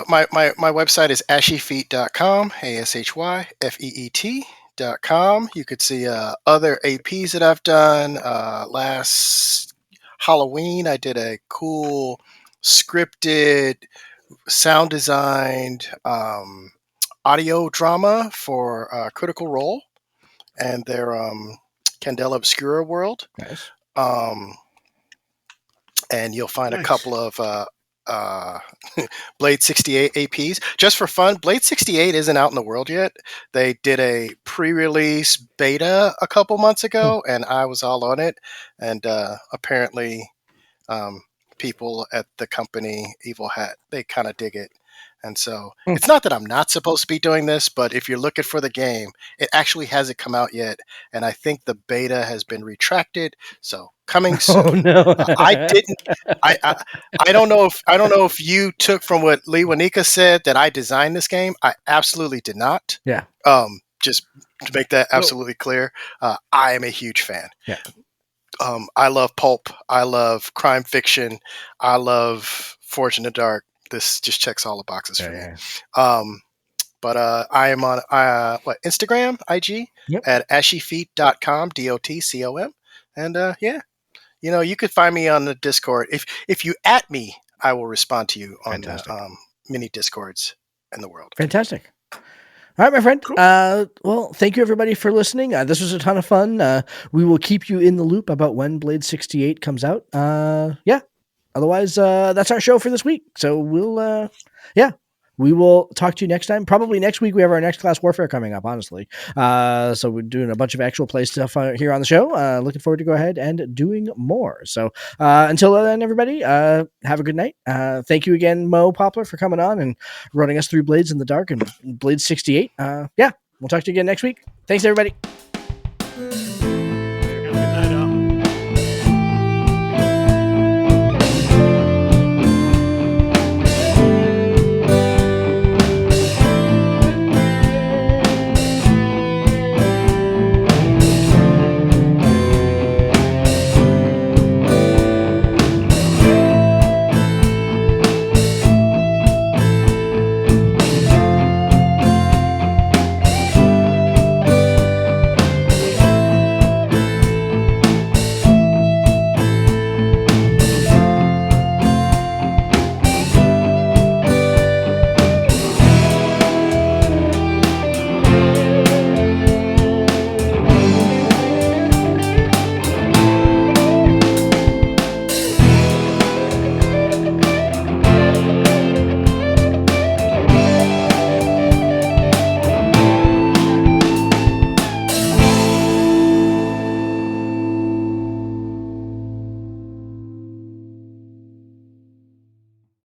Speaker 3: my website is ashyfeet.com, ASHYFEET.com. You could see other APs that I've done. Last Halloween, I did a cool scripted, sound designed audio drama for Critical Role and their Candela Obscura world.
Speaker 1: Nice.
Speaker 3: And you'll find a couple of Blade 68 APs. Just for fun, Blade 68 isn't out in the world yet. They did a pre-release beta a couple months ago, and I was all on it. And apparently people at the company Evil Hat, they kind of dig it. And so it's not that I'm not supposed to be doing this, but if you're looking for the game, it actually hasn't come out yet. And I think the beta has been retracted. So coming soon.
Speaker 1: Oh no.
Speaker 3: I didn't. I don't know if you took from what Lee Wanika said that I designed this game. I absolutely did not.
Speaker 1: Yeah.
Speaker 3: Just to make that absolutely clear, I am a huge fan.
Speaker 1: Yeah.
Speaker 3: I love pulp. I love crime fiction. I love Forge in the Dark. This just checks all the boxes for me. But I am on Instagram, IG at ashyfeet.com, DOTCOM. And you could find me on the Discord. If you at me, I will respond to you on many Discords in the world.
Speaker 1: Fantastic. All right, my friend. Cool. Well, thank you everybody for listening. This was a ton of fun. We will keep you in the loop about when Blade 68 comes out. Otherwise, that's our show for this week. So we will talk to you next time. Probably next week we have our next Class Warfare coming up, honestly. So we're doing a bunch of actual play stuff here on the show. Looking forward to go ahead and doing more. So until then, everybody, have a good night. Thank you again, Moe Poplar, for coming on and running us through Blades in the Dark and Blade 68. We'll talk to you again next week. Thanks, everybody.